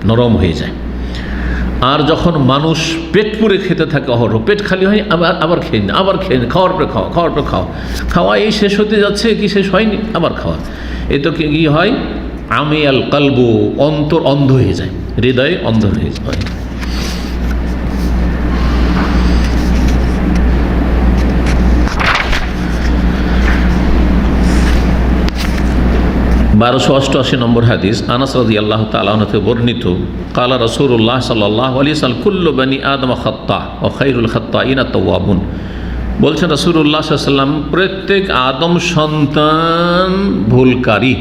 নরম হয়ে যায়। আর যখন মানুষ পেট পুরে খেতে থাকে, অহরহ পেট খালি হয়, আবার খেয়ে না, আবার খেয়ে না, খাওয়ার পরে খাওয়া এই শেষ হতে যাচ্ছে, কি শেষ হয়নি, আবার খাওয়া। এ তো কি হয়? আমি আল কলবু, অন্তর অন্ধ হয়ে যায়, হৃদয় অন্ধ হয়ে যায়। 1288 নম্বর হাদিস, আনাস রাদিয়াল্লাহু তাআলা আনহু থেকে বর্ণিত, ক্বালা রাসূলুল্লাহ সাল্লাল্লাহু আলাইহি ওয়াসাল্লাম কুল্লু বনি আদম খাত্তা ওয়া খায়রুল খাত্তাইনা তাওয়াবুন। বলছেন রাসূলুল্লাহ সাল্লাল্লাহু আলাইহি ওয়াসাল্লাম, প্রত্যেক আদম সন্তান ভুলকারী,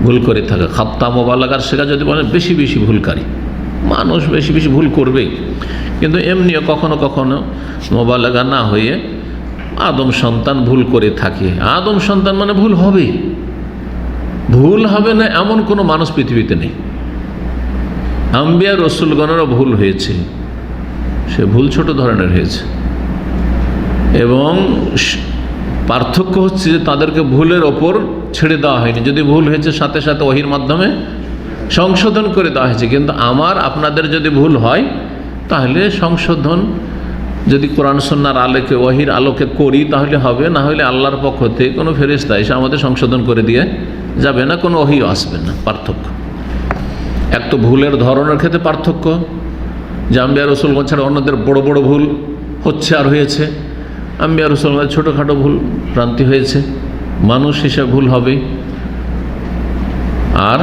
ভুল করে থাকে। খাত্তা মুবালাগার শেখা যদি বলেন বেশি বেশি ভুলকারী, মানুষ বেশি বেশি ভুল করবেই, কিন্তু এমনিও কখনো কখনো মুবালাগা না হয়ে আদম সন্তান ভুল করে থাকে। আদম সন্তান মানে ভুল হবে, ভুল হবে না এমন কোনো মানুষ পৃথিবীতে নেই। আম্বিয়া রসুলগণেরও ভুল হয়েছে, সে ভুল ছোট ধরনের হয়েছে, এবং পার্থক্য হচ্ছে যে তাদেরকে ভুলের ওপর ছেড়ে দেওয়া হয়নি। যদি ভুল হয়েছে সাথে সাথে ওহীর মাধ্যমে সংশোধন করে দেওয়া হয়েছে। কিন্তু আপনাদের যদি ভুল হয় তাহলে সংশোধন যদি কোরআন সুন্নাহর আলোকে ওয়াহির আলোকে করি তাহলে হবে, না হলে আল্লাহর পক্ষ থেকে কোনো ফেরেশতা এসে আমাদের সংশোধন করে দিয়ে যাবে না, কোনো ওহীও আসবে না। পার্থক্য এক তো ভুলের ধরনের ক্ষেত্রে পার্থক্য, যে আম্বিয়া রাসূলগণ ছাড়া অন্যদের বড় বড় ভুল হচ্ছে আর হয়েছে, আম্বিয়া রাসূলগণ ছোটোখাটো ভুল ভ্রান্তি হয়েছে, মানুষ হিসেবে ভুল হবে। আর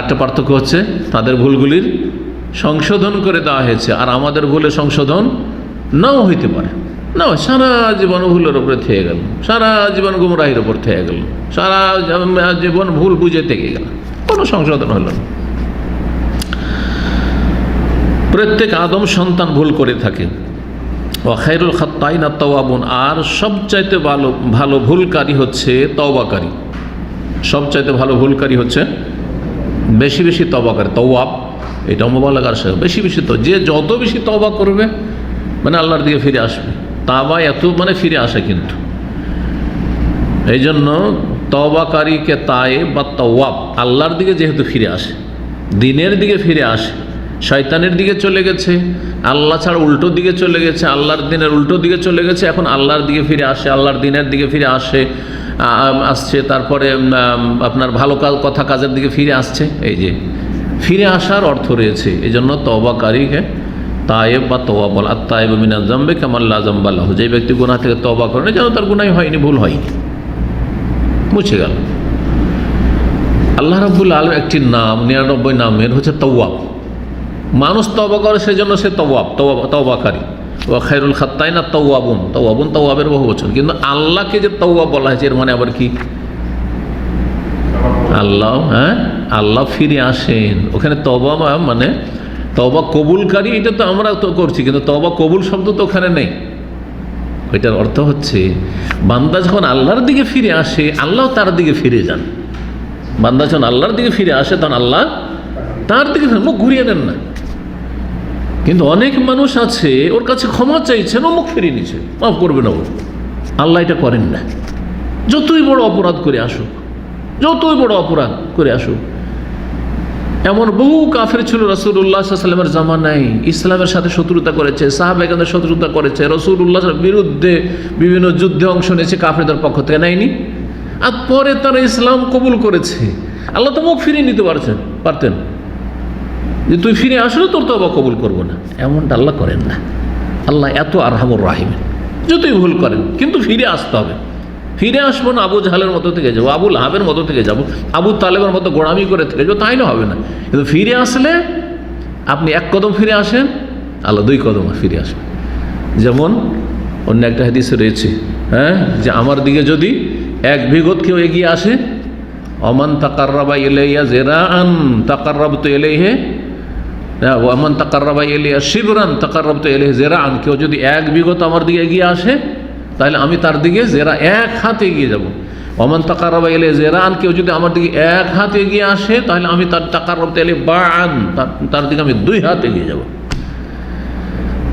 একটা পার্থক্য হচ্ছে তাদের ভুলগুলির সংশোধন করে দেওয়া হয়েছে, আর আমাদের ভুলের সংশোধন নাও হইতে পারে, না সারা জীবন ভুলের ওপরে থেকে গেল, সারা জীবন গুমরাহির ওপর থেকে গেল, সারা জীবন ভুল বুঝে থেকে গেল, কোনো সংশোধন হলো না। প্রত্যেক আদম সন্তান ভুল করে থাকে। ওয়া খায়রুল খাত্তাইনা তাওয়াবুন, আর সবচাইতে ভালো ভুলকারী হচ্ছে তওবাকারী। সবচাইতে ভালো ভুলকারী হচ্ছে বেশি বেশি তওবাকারী। তওয়াব এটা মুবালাগার সাথে বেশি বেশি, তো যে যত বেশি তওবা করবে মানে আল্লাহর দিকে ফিরে আসবে। তাওবা এত মানে ফিরে আসে, কিন্তু এই জন্য তওবাকারীকে তায়েব বা তওয়াব, আল্লাহর দিকে যেহেতু ফিরে আসে, দিনের দিকে ফিরে আসে, শয়তানের দিকে চলে গেছে, আল্লাহ ছাড়া উল্টো দিকে চলে গেছে, আল্লাহর দিনের উল্টো দিকে চলে গেছে, এখন আল্লাহর দিকে ফিরে আসে, আল্লাহর দিনের দিকে ফিরে আসছে, তারপরে আপনার ভালো কথা কাজের দিকে ফিরে আসছে। এই যে ফিরে আসার অর্থ রয়েছে, এই জন্য তওবাকারীকে তায়েব বা তওয়াব বলা। আর তায়েব মিনাজ যামবি কামান লা যামবা লাহু, যে ব্যক্তি গুনাহ থেকে তওবা করে না যেন তার গুনাহই হয়নি, ভুল হয়নি, মুছে গেল। আল্লাহ রাব্বুল আলামিন একটি নাম 99 নামের হচ্ছে তওয়াব। মানুষ তওবা করে সেজন্য সে তওবাকারী। ওয়া খায়রুল খাত্তাইনা তাওয়াবুন, তাওয়াবের বহু বচন, কিন্তু আল্লাহকে যে তওয়াব বলা হয়েছে এর মানে আবার কি? আল্লাহ, আল্লাহ ফিরে আসেন। ওখানে তওবা মানে তওবা কবুলকারী, এটা তো আমরা তো করছি, কিন্তু তওবা কবুল শব্দ তো ওখানে নেই। এটার অর্থ হচ্ছে বান্দা যখন আল্লাহর দিকে ফিরে আসে, আল্লাহ তার দিকে ফিরে যান। বান্দা যখন আল্লাহর দিকে ফিরে আসে তখন আল্লাহ তার দিকে মুখ ঘুরিয়ে দেন না। কিন্তু অনেক মানুষ আছে ওর কাছে ক্ষমা চাইছেন, ও মুখ ফিরিয়ে নিচ্ছে, মাফ করবে না ও। আল্লাহ এটা করেন না। যতই বড় অপরাধ করে আসুক, যতই বড় অপরাধ করে আসুক, এমন বহু কাফের ছিল রাসূলুল্লাহ সাল্লাল্লাহু আলাইহি ওয়াসাল্লামের জামানায়, ইসলামের সাথে শত্রুতা করেছে, সাহাবায়ে শত্রুতা করেছে, রাসূলুল্লাহর বিরুদ্ধে বিভিন্ন যুদ্ধে অংশ নিয়েছে, কাফেরদের পক্ষ থেকে নেয়নি, আর পরে তারা ইসলাম কবুল করেছে। আল্লাহ তো মুখ ফিরিয়ে নিতে পারতেন যে তুই ফিরে আসলে তোর তওবা কবুল করবো না, এমনটা আল্লাহ করেন না। আল্লাহ এত আরহামুর রাহিম, যতই ভুল করেন কিন্তু ফিরে আসতে হবে। ফিরে আসবো না আবু জাহালের মতো থেকে যাবো, আবু লাহাবের মতো থেকে যাবো, আবু তালেবের মতো গোড়ামি করে থেকে যাবো, তাইলে হবে না। কিন্তু ফিরে আসলে আপনি এক কদম ফিরে আসেন, আল্লাহ 2 কদম ফিরে আসবেন। যেমন অন্য একটা হাদিসে রয়েছে, যে আমার দিকে যদি 1 বিঘত কেউ এগিয়ে আসে, অমান তাকাররাবা ইলাইয়া যিরাআন তাকাররাবতু ইলাইহি ওয়া মান তাকাররাবা ইলাইয়া শিবরান তাকাররাবতু ইলাইহি যিরাআন, কেউ যদি 1 বিঘত আমার দিকে এগিয়ে আসে তাহলে আমি তার দিকে জেরা 1 হাত এগিয়ে যাব। ওমান তাকাররাবা ইলাইহি যিরাআন, কেউ যদি আমার দিকে 1 হাত এগিয়ে আসে তাহলে আমি তার তাকাররাবতু ইলাইহি বা'আন, তার দিকে আমি 2 হাত এগিয়ে যাব।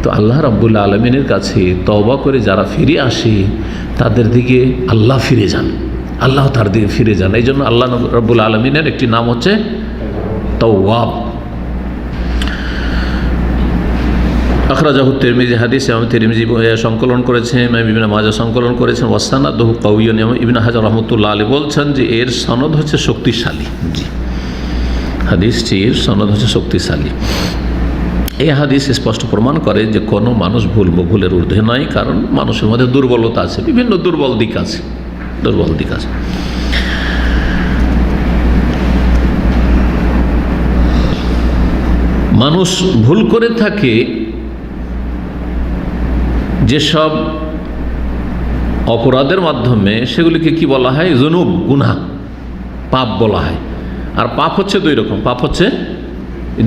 তো আল্লাহ রাব্বুল আলামিনের কাছে তওবা করে যারা ফিরে আসে তাদের দিকে আল্লাহ ফিরে যান, আল্লাহ তার দিকে ফিরে যান। এই জন্য আল্লাহ রাব্বুল আলামিনের একটি নাম হচ্ছে তাওয়াব। আখরাজাহু তিরমিজি, হাদিস ইমাম তিরমিজি সংকলন করেছেন, ইবনে মাজাহ সংকলন করেছেন। ওয়াসনাদুহু কাউয়্যুন, ইবনে হাজার রাহমাতুল্লাহ আলাইহি বলছেন যে এর সনদ হচ্ছে শক্তিশালী। জি, হাদিসটির সনদ হচ্ছে শক্তিশালী। এই হাদিস স্পষ্ট প্রমাণ করে যে কোনো মানুষ ভুলের ঊর্ধ্বে নয়, কারণ মানুষের মধ্যে দুর্বলতা আছে, বিভিন্ন দুর্বল দিক আছে। মানুষ ভুল করে থাকে যেসব অপরাধের মাধ্যমে, সেগুলিকে কি বলা হয়? যুনুব, গুনাহ, পাপ বলা হয়। আর পাপ হচ্ছে 2 রকম, পাপ হচ্ছে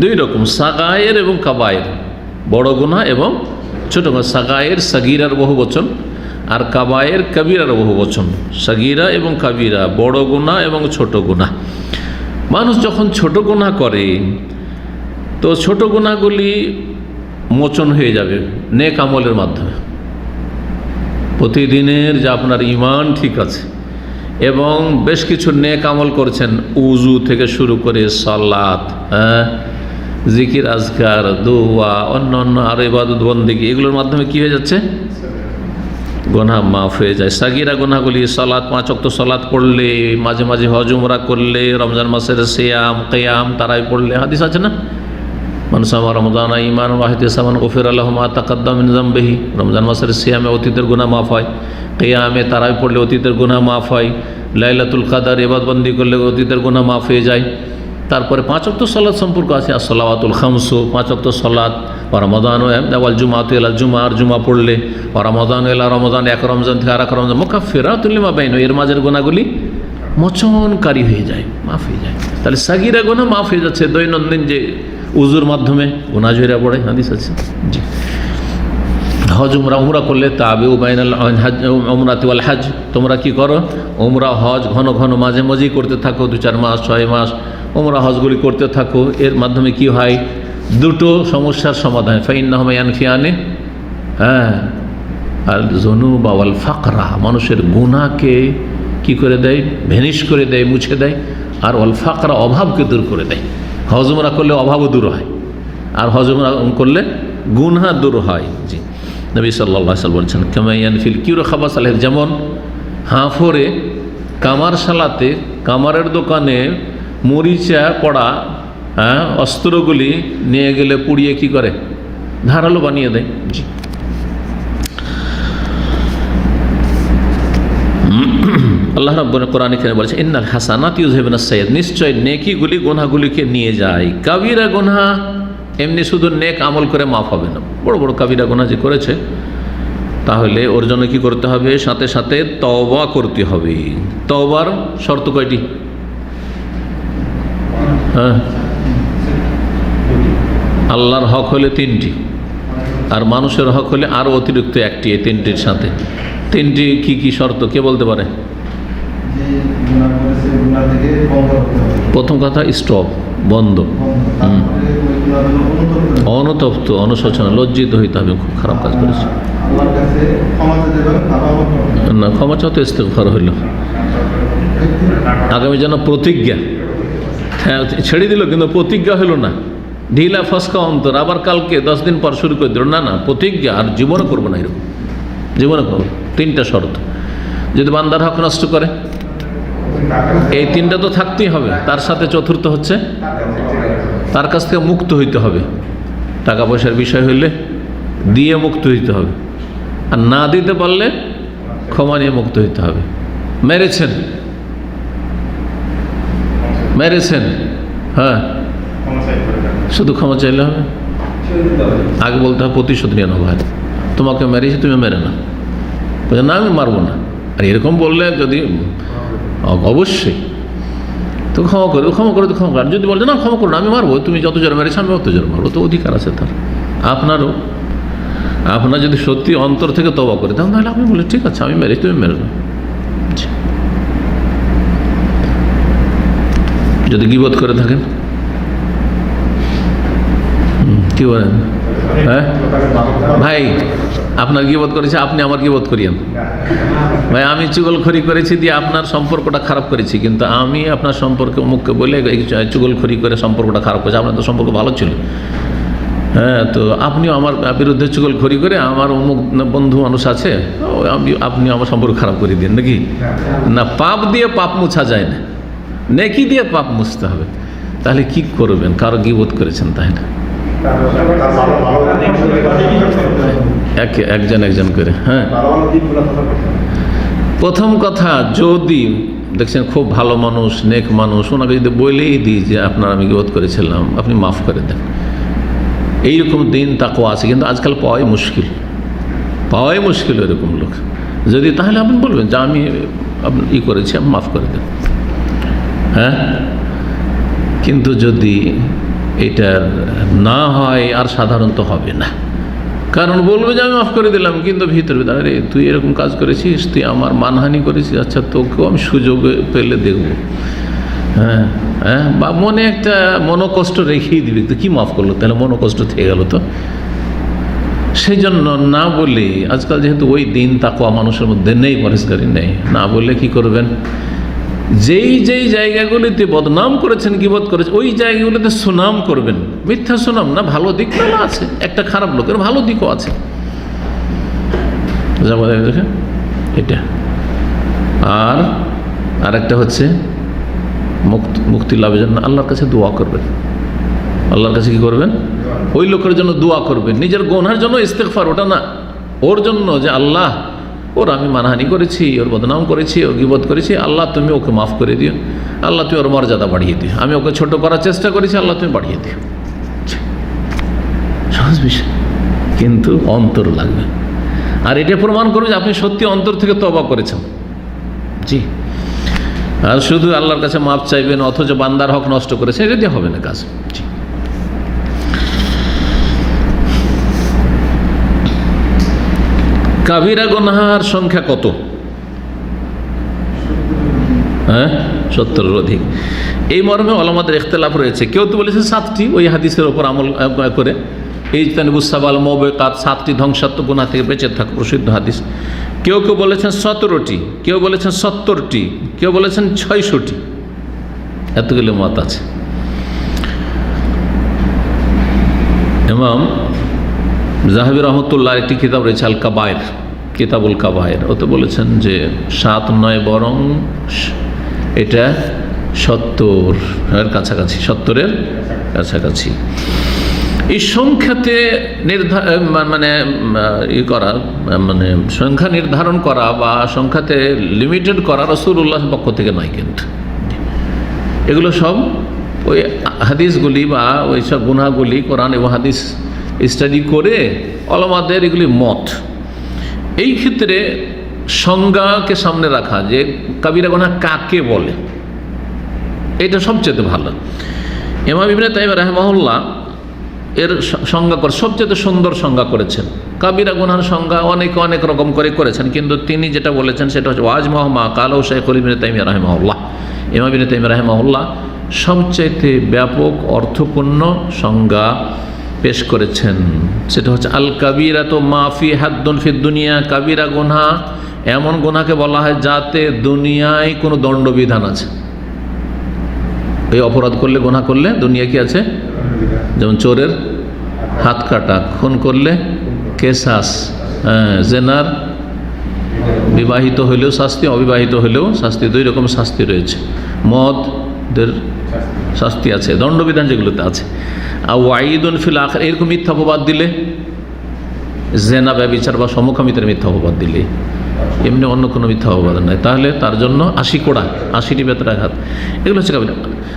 2 রকম, সাগায়ের এবং কাবায়ের, বড় গুনাহ এবং ছোট গুনাহ। সাগায়ের সাগীরার বহু বচন, আর কাবায়ের কবিরার বহু বচন। সাগীরা এবং কাবিরা বড় গুনাহ এবং ছোট গুনাহ। মানুষ যখন ছোট গুনাহ করে তো ছোট গুনাহগুলি মোচন হয়ে যাবে নেক আমলের মাধ্যমে। প্রতিদিনের যে আপনার ঈমান ঠিক আছে এবং বেশ কিছু নেক আমল করছেন, উজু থেকে শুরু করে সালাত, জিকির, আজকার, দোয়া, অন্য অন্য আরও ইবাদত বন্দেগী, এগুলোর মাধ্যমে কি হয়ে যাচ্ছে? গুনাহ মাফ হয়ে যায়। সাগিরা গুনাহগুলি সালাত, 5 ওয়াক্ত সালাত পড়লে, মাঝে মাঝে হজ উমরা করলে, রমজান মাসের সিয়াম কিয়াম তারাই পড়লে, হাদিস আছে না, মান সামা রমজানা ঈমানান ওয়া ইহতিসাবান গুফিরা লাহু মা তাকাদ্দামা মিন যামবিহি। রমজান মাসের সিয়ামে অতীতের গুনাহ মাফ হয়, কিয়ামে তারাই পড়লে অতীতের গুনাহ মাফ হয়, লাইলাতুল কদর ইবাদতবন্দি করলে অতীতের গুনাহ মাফ হয়ে যায়। তারপরে 5 ওয়াক্ত সালাত সম্পর্ক আছে, আসসালাওয়াতুল খামসু, 5 ওয়াক্ত সালাত, রমাদান ওয়াল জুমাতু ইলা জুমা, আর জুমা পড়লে, রমাদান ইলা রমাদান, এক রমজান থেকে আরেক রমজান, মুকাফফিরাতুল লিমা বাইনা, এর মাঝের গুনাহগুলি মোচনকারী হয়ে যায়, মাফ হয়ে যায়। তাহলে সাগিরা গুনাহ মাফ হয়ে যাচ্ছে দৈনন্দিন যে উজুর মাধ্যমে গুনাহ ঝরে পড়ে, হাদিস আছে। জি, হজ উমরা করলে তাবিউ বাইনাল হজ উমরাতি ওয়াল হজ, তোমরা কি করো? উমরা হজ ঘন ঘন মাঝে মাঝেই করতে থাকো, 2-4 মাস 6 মাস উমরা হজগুলি করতে থাকো। এর মাধ্যমে কি হয়? দুটো সমস্যার সমাধান। ফাইন্নাহুমা ইয়ানফিয়ানি আল যুনুব ওয়াল ফাকরা, মানুষের গুনাহকে কি করে দেয়? ভ্যানিশ করে দেয়, মুছে দেয়। আর ওয়াল ফাকরা, অভাবকে দূর করে দেয়। হজ উমরা করলে অভাবও দূর হয়, আর হজ উমরা করলে গুনাহ দূর হয়। জি, নবী সাল্লাল্লাহু আলাইহি ওয়াসাল্লাম বলছেন কামা ইয়ানফিল কিরু খাবাস আলাইহি, যেমন হাঁফরে কামার সালাতে কামারের দোকানে মরিচা পড়া অস্ত্রগুলি নিয়ে গেলে পুড়িয়ে কি করে? ধারালো বানিয়ে দেয়। জি, আল্লাহ রাব্বুল কোরআনে কেন বলেছে ইন্নাল হাসানাত ইউযহিবুনাস সাইয়্যাত, নিশ্চয় নেকিগুলি গুনাহগুলিকে নিয়ে যায়। কাবিরা গুনাহ এমনি শুধু নেক আমল করে মাফ হবে না, বড় বড় কাবিরা গুনাহ যে করেছে তাহলে ওর জন্য কি করতে হবে? সাথে সাথে তওবা করতে হবে। তওবার শর্ত কয়টি? হ্যাঁ, আল্লাহর হক হলে 3টি, আর মানুষের হক হলে আরও অতিরিক্ত 1টি। এই 3টির সাথে 3টি কি কি শর্ত কে বলতে পারে? প্রথম কথা স্টপ, বন্ধ, অনুতপ্ত, অনুশোচনা, লজ্জিত হইতে হবে, খুব খারাপ কাজ করেছে না, ক্ষমা চাও তো ইস্তেগফার হইল। আগামী যেন প্রতিজ্ঞা, হ্যাঁ ছেড়ে দিল কিন্তু প্রতিজ্ঞা হলো না, ঢিলা ফসকা অন্তর, আবার কালকে 10 দিন পর শুরু করে দিল, না না প্রতিজ্ঞা, আর জীবনে করবো না, এরকম জীবনে করবো। 3টা শর্ত। যদি বান্দার হক নষ্ট করে, এই 3টা তো থাকতেই হবে। তার সাথে চতুর্থ হচ্ছে তার কাছ থেকে মুক্ত হইতে হবে। টাকা পয়সার বিষয় হইলে দিয়ে মুক্ত হইতে হবে, আর না দিতে পারলে ক্ষমা নিয়ে মুক্ত হইতে হবে। মেরেছেন, হ্যাঁ শুধু ক্ষমা চাইলে হবে? আগে বলতে হবে প্রতিশোধ নিয়ে নেবো, ভাই তোমাকে মেরেছি, তুমি মেরে না, বলছে না আমি মারবো না। আর এরকম বললে যদি অবশ্যই তো ক্ষমা করে তো ক্ষমা করে। যদি বলছে না ক্ষমা করো না, আমি মারবো, তুমি যত জোর মেরেছো আমি অত জোর মারবো, তো অধিকার আছে তার। আপনারও, আপনার যদি সত্যি অন্তর থেকে তওবা করে তাহলে আপনি বলে ঠিক আছে আমি মেরেছি, তুমি মেরে না। যদি গীবত করে থাকেন কি বলেন? হ্যাঁ ভাই আপনার গীবত করেছে, আপনি আমার গীবত করিয়েন। ভাই আমি চুগলখড়ি করেছি দিয়ে আপনার সম্পর্কটা খারাপ করেছি, কিন্তু আমি আপনার সম্পর্কে মুখকে বলে চুগলখড়ি করে সম্পর্কটা খারাপ করেছি, আপনার তো সম্পর্ক ভালো ছিল। হ্যাঁ, তো আপনিও আমার বিরুদ্ধে চুগলখড়ি করে আমার অমুক বন্ধু মানুষ আছে, আপনি আমার সম্পর্ক খারাপ করে দিন নাকি? না, পাপ দিয়ে পাপ মুছা যায় না, নেকি দিয়ে পাপ মুছতে হবে। তাহলে কি করবেন? কারো গীবত করেছেন তাই না, একজন করে। হ্যাঁ, প্রথম কথা যদি দেখছেন খুব ভালো মানুষ, নেক মানুষ, ওনাকে যদি বলেই দিই যে আপনার আমি গীবত করেছিলাম, আপনি মাফ করে দেন, এইরকম দিন তাকওয়া আছে, কিন্তু আজকাল পাওয়াই মুশকিল এরকম লোক। যদি তাহলে আপনি বলবেন যে আমি করেছি, আমি মাফ করে দেন। হ্যাঁ, কিন্তু যদি এটা না হয়, আর সাধারণত হবে না, কারণ বলবে যে আমি মাফ করে দিলাম, কিন্তু ভিতরে আরে তুই এরকম কাজ করেছিস, তুই আমার মানহানি করেছিস, আচ্ছা তোকেও আমি সুযোগ পেলে দেখব। হ্যাঁ হ্যাঁ, বা মনে একটা মনোকষ্ট রেখেই দিবি, তো কি মাফ করলো, তাহলে মনোকষ্ট থেকে গেল। তো সেই জন্য না বলে, আজকাল যেহেতু ওই দিন তাকওয়া মানুষের মধ্যে নেই, পরেশগারি নেই, না বললে কি করবেন? যেই যেই জায়গাগুলিতে বদনাম করেছেন, গীবত করেছেন, ওই জায়গাগুলিতে সুনাম করবেন। মিথ্যা সুনাম না, ভালো দিক না আছে, একটা খারাপ লোকের ভালো দিকও আছে, দেখেন এটা। আর একটা হচ্ছে মুক্তি লাভের জন্য আল্লাহর কাছে দোয়া করবেন। আল্লাহর কাছে কি করবেন? ওই লোকের জন্য দোয়া করবেন, নিজের গুনাহের জন্য ইস্তেগফার, ওটা না, ওর জন্য যে আল্লাহ, ওর আমি মানহানি করেছি, ওর বদনাম করেছি, ও গীবত করেছি, আল্লাহ তুমি ওকে মাফ করে দিও, আল্লাহ তুমি ওর মর্যাদা বাড়িয়ে দিও, আমি ওকে ছোট করার চেষ্টা করেছি, আল্লাহ তুমি বাড়িয়ে দিও। সহজ বিষয়, কিন্তু অন্তর লাগবে। আর এটা প্রমাণ করবে যে আপনি সত্যি অন্তর থেকে তওবা করেছেন। জি। আর শুধু আল্লাহর কাছে মাপ চাইবেন অথচ বান্দার হক নষ্ট করেছে, এটা দিয়ে হবে না কাজ। জি। কাবিরা গুনাহের সংখ্যা কত? 70-এর অধিক। এই মর্মে ওলামাদের ইখতিলাফ রয়েছে। কেউ তো বলেছে 7টি, ওই হাদিসের ওপর আমল করে, এই তানিবুস সাবাল মুবিকাত, 7টি ধ্বংসাত্মক গুনাহ থেকে বেঁচে থাকা, প্রসিদ্ধ হাদিস। কেউ কেউ বলেছেন 17টি, কেউ বলেছেন 70টি, কেউ বলেছেন 600টি, এতগুলো মত আছে। ইমাম যাহাবী রাহমাতুল্লাহ একটি কিতাব রয়েছে আল কাবায়ের, কিতাবুল কাবায়ের, ওতে বলেছেন যে 7 নয়, বরং এটা 70-এর কাছাকাছি, 70-এর কাছাকাছি। এই সংখ্যাতে সংখ্যা নির্ধারণ করা বা সংখ্যাতে লিমিটেড করা রাসূলুল্লাহর পক্ষ থেকে নয়, কিন্তু এগুলো সব ওই হাদিসগুলি বা ওই সব গুনাহগুলি কোরআন এবং হাদিস স্টাডি করে ওলামাদের এগুলি মত। এই ক্ষেত্রে সংজ্ঞাকে সামনে রাখা, যে কাবিরা গুনাহ কাকে বলে, এটা সবচেয়ে ভালো। ইমাম ইবনে তাইমিয়া রাহিমাহুল্লাহ এর সংজ্ঞা করে সবচেয়ে সুন্দর সংজ্ঞা করেছেন। কাবিরা গুনাহর সংজ্ঞা অনেক রকম করেছেন, কিন্তু তিনি যেটা বলেছেন সেটা হচ্ছে ওয়াজমাহু মা কালাহু শাইখুল ইবনে তাইমিয়া রাহিমাহুল্লাহ। ইমাম ইবনে তাইমিয়া রাহিমাহুল্লাহ সবচাইতে ব্যাপক অর্থপূর্ণ সংজ্ঞা পেশ করেছেন। সেটা হচ্ছে আল কাবিরা তো মাফি হাদ্দুন ফিদ দুনিয়া। কাবিরা গুনাহ এমন গুনাহকে বলা হয় যাতে দুনিয়ায় কোনো দণ্ডবিধান আছে। এই অপরাধ করলে, গুনাহ করলে দুনিয়া কি আছে? যেমন চোরের হাত কাটা, খুন করলে কেসাস, জেনার বিবাহিত হইলেও শাস্তি, অবিবাহিত হইলেও শাস্তি, 2 রকম শাস্তি রয়েছে। মদের শাস্তি আছে, দণ্ডবিধান যেগুলোতে আছে। আর ওয়াইদুন ফিল আখির, এরকম মিথ্যা অপবাদ দিলে, জেনা ব্যভিচার বা সমকামিতার মিথ্যা অপবাদ দিলে, এমনি অন্য কোনো মিথ্যা অপবাদ নাই, তাহলে তার জন্য 80 কোড়া, 80টি বেত্রাঘাত, এগুলো হচ্ছে কাবিরা।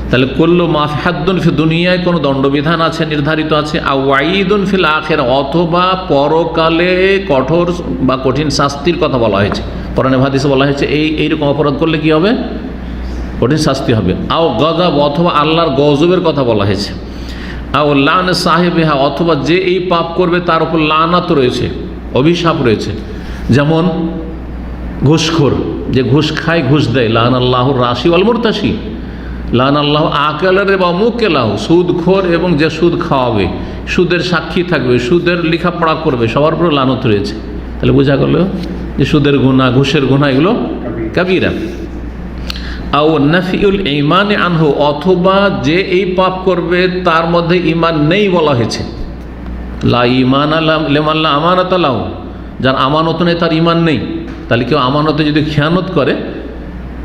তাহলে করলো মাফি হাদ্দুন ফি, দুনিয়ায় কোনো দণ্ডবিধান আছে, নির্ধারিত আছে। আর ওয়াইদুন ফিল আখির, অথবা পরকালে কঠোর বা কঠিন শাস্তির কথা বলা হয়েছে। কোরআনে হাদিসে বলা হয়েছে এইরকম অপরাধ করলে কি হবে? কঠিন শাস্তি হবে। আও গজব, অথবা আল্লাহর গজবের কথা বলা হয়েছে। আও লান সাহেবেহা, অথবা যে এই পাপ করবে তার উপর লানাত রয়েছে, অভিশাপ রয়েছে। যেমন ঘুষখোর, যে ঘুষ খায়, ঘুষ দেয়, লান আল্লাহুর রাশি ওয়াল মুরতাশি, লান আল্লাহ আকালের বা মুকেলাহ, সুদখোর এবং যে সুদ খাওয়াবে, সুদের সাক্ষী থাকবে, সুদের লেখাপড়া করবে, সবার উপর লানত রয়েছে। তাহলে বোঝা গেল যে সুদের গুনাহ, ঘুষের গুনাহ এগুলো কাবিরা। আও নাফিউল ঈমান আনহু, অথবা যে এই পাপ করবে তার মধ্যে ঈমান নেই বলা হয়েছে। লা ঈমান লিমান লা আমানাত লাহু, যার আমানত নেই তার ঈমান নেই। তাহলে কেউ আমানতে যদি খেয়ানত করে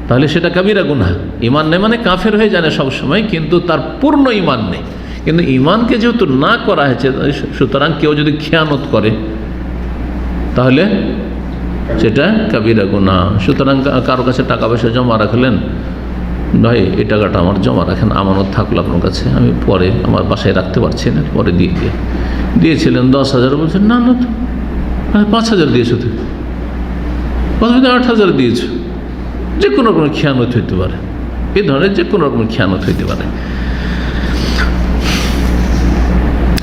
তাহলে সেটা কাবিরা গুনাহ। ঈমান নেই মানে কাফের হয়ে যায় না সবসময়, কিন্তু তার পূর্ণ ঈমান নেই। কিন্তু ঈমানকে যেহেতু না করা হয়েছে, সুতরাং কেউ যদি খেয়ানত করে তাহলে সেটা কাবিরা গুনাহ। সুতরাং কারো কাছে টাকা পয়সা জমা রাখলেন, ভাই এই টাকাটা আমার জমা রাখেন, আমানত থাকলো আপনার কাছে, আমি পরে আমার বাসায় রাখতে পারছি না, পরে দিয়েছিলেন 10,000, বলছেন না তো 5,000 দিয়েছো, তো 8,000 দিয়েছো। যে কোনো রকমের খেয়ানত হইতে পারে, এই ধরনের যে কোনো রকমের খেয়ানত হইতে পারে।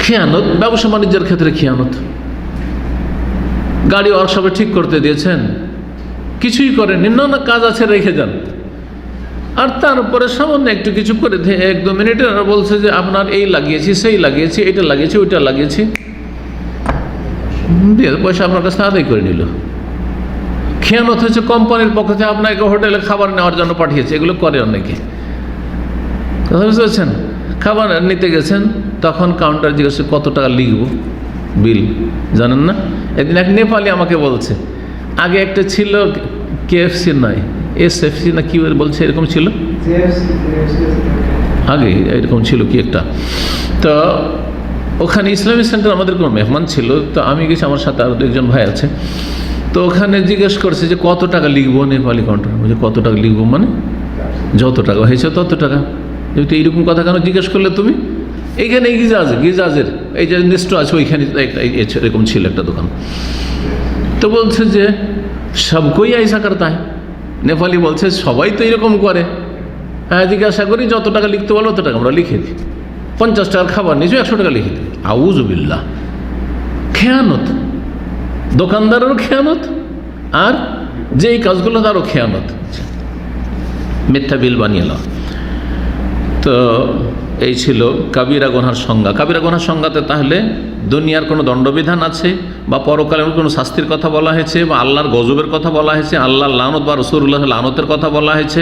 খেয়ানত ব্যবসা বাণিজ্যের ক্ষেত্রে খেয়ানত। গাড়ি ওয়ার্কশপে ঠিক করতে দিয়েছেন, কিছুই করেননি, না কাজ আছে রেখে যান, আর তারপরে সামান্য একটু কিছু করে 1-2 মিনিটে বলছে যে আপনার এই লাগিয়েছি, সেই লাগিয়েছি, এটা লাগিয়েছি, ওইটা লাগিয়েছি, দিয়ে পয়সা আপনার কাছে আদায় করে নিল। খেয়ানত হচ্ছে কোম্পানির পক্ষ থেকে আপনাকে হোটেলে খাবার নেওয়ার জন্য পাঠিয়েছে, এগুলো করে অনেকে। কথা বুঝতে পারছেন? খাবার নিতে গেছেন, তখন কাউন্টার জিজ্ঞেস কত টাকা লিখব বিল, জানেন না? একদিন এক নেপালি আমাকে বলছে, আগে একটা ছিল KFC নয় SFC না কি বলছে, এরকম ছিল আগে, এরকম ছিল কি একটা। তো ওখানে ইসলামী সেন্টার আমাদের কোনো মেহমান ছিল, তো আমি গেছি, আমার সাথে আরও একজন ভাই আছে। তো ওখানে জিজ্ঞেস করছে যে কত টাকা লিখবো, নেপালি কাউন্টার বলছে কত টাকা লিখবো, মানে যত টাকা হয়েছে তত টাকা। তো এইরকম কথা কেন জিজ্ঞেস করলে তুমি? এইখানে গিজাজের এই যে নিশ্চয় আছে, ওইখানে এরকম ছিল একটা দোকান। তো বলছে যে সবকই আইসা করতা হয়। নেপালি বলছে সবাই তো এরকম করে। হ্যাঁ, জিজ্ঞাসা করি যত টাকা লিখতে বলো অত টাকা আমরা লিখে দিই। 50 টাকার খাবার নিয়েছো 100 টাকা লিখে দিই। আউযুবিল্লাহ, খেয়ানত, দোকানদারেরও খেয়ানত, আর যেই কাজগুলো তারও খেয়ানত, মিথ্যা বিল বানিয়ে নাও। তো এই ছিল কাবিরা গুনার সংজ্ঞা। কাবিরা গুনার সংজ্ঞাতে তাহলে দুনিয়ার কোনো দণ্ডবিধান আছে, বা পরকালের কোনো শাস্তির কথা বলা হয়েছে, বা আল্লাহর গজবের কথা বলা হয়েছে, আল্লাহর লানত বা রাসূলুল্লাহ লানতের কথা বলা হয়েছে,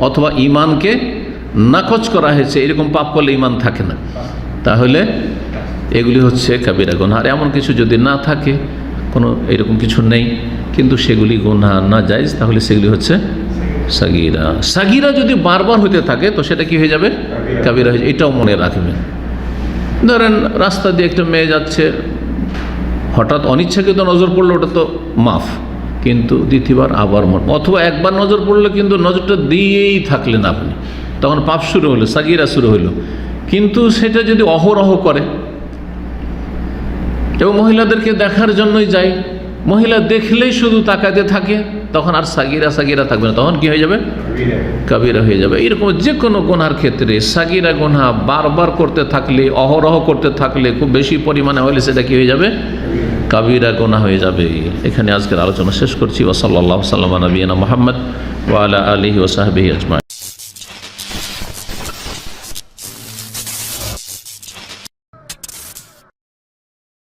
অথবা ঈমানকে নাকচ করা হয়েছে, এরকম পাপ করলে ঈমান থাকে না, তাহলে এগুলি হচ্ছে কাবিরা গুনাহ। আর এমন কিছু যদি না থাকে, কোনো এরকম কিছু নেই, কিন্তু সেগুলি গুনাহ না জায়েজ, তাহলে সেগুলি হচ্ছে সাগীরা। সাগীরা যদি বারবার হতে থাকে তো সেটা কি হয়ে যাবে? কাবিরা হয়ে যাবে। এটাও মনে রাখবেন। ধরেন রাস্তা দিয়ে একটা মেয়ে যাচ্ছে, হঠাৎ অনিচ্ছাকৃত নজর পড়লো, ওটা তো মাফ, কিন্তু দ্বিতীয়বার আবার অথবা একবার নজর পড়লো কিন্তু নজরটা দিয়েই থাকলেন আপনি, তখন পাপ শুরু হলো, সাগীরা শুরু হলো। কিন্তু সেটা যদি অহরহ করে, এবং মহিলাদেরকে দেখার জন্যই যায়, মহিলা দেখলেই শুধু তাকাতে থাকে, তখন আর সাগীরা থাকবে না, তখন কি হয়ে যাবে? কাবিরা হয়ে যাবে। এরকম যে কোনো গুনার ক্ষেত্রে সাগীরা গুনাহ বারবার করতে থাকলে, অহরহ করতে থাকলে, খুব বেশি পরিমাণে হলে সেটা কি হয়ে যাবে? কাবিরা গুনাহ হয়ে যাবে। এখানে আজকের আলোচনা শেষ করছি। ওয়া সাল্লাল্লাহু সাল্লাম আলা নবিয়িনা মুহাম্মদ ওয়া আলা আলিহি ওয়া সাহবিহি আজমাইন।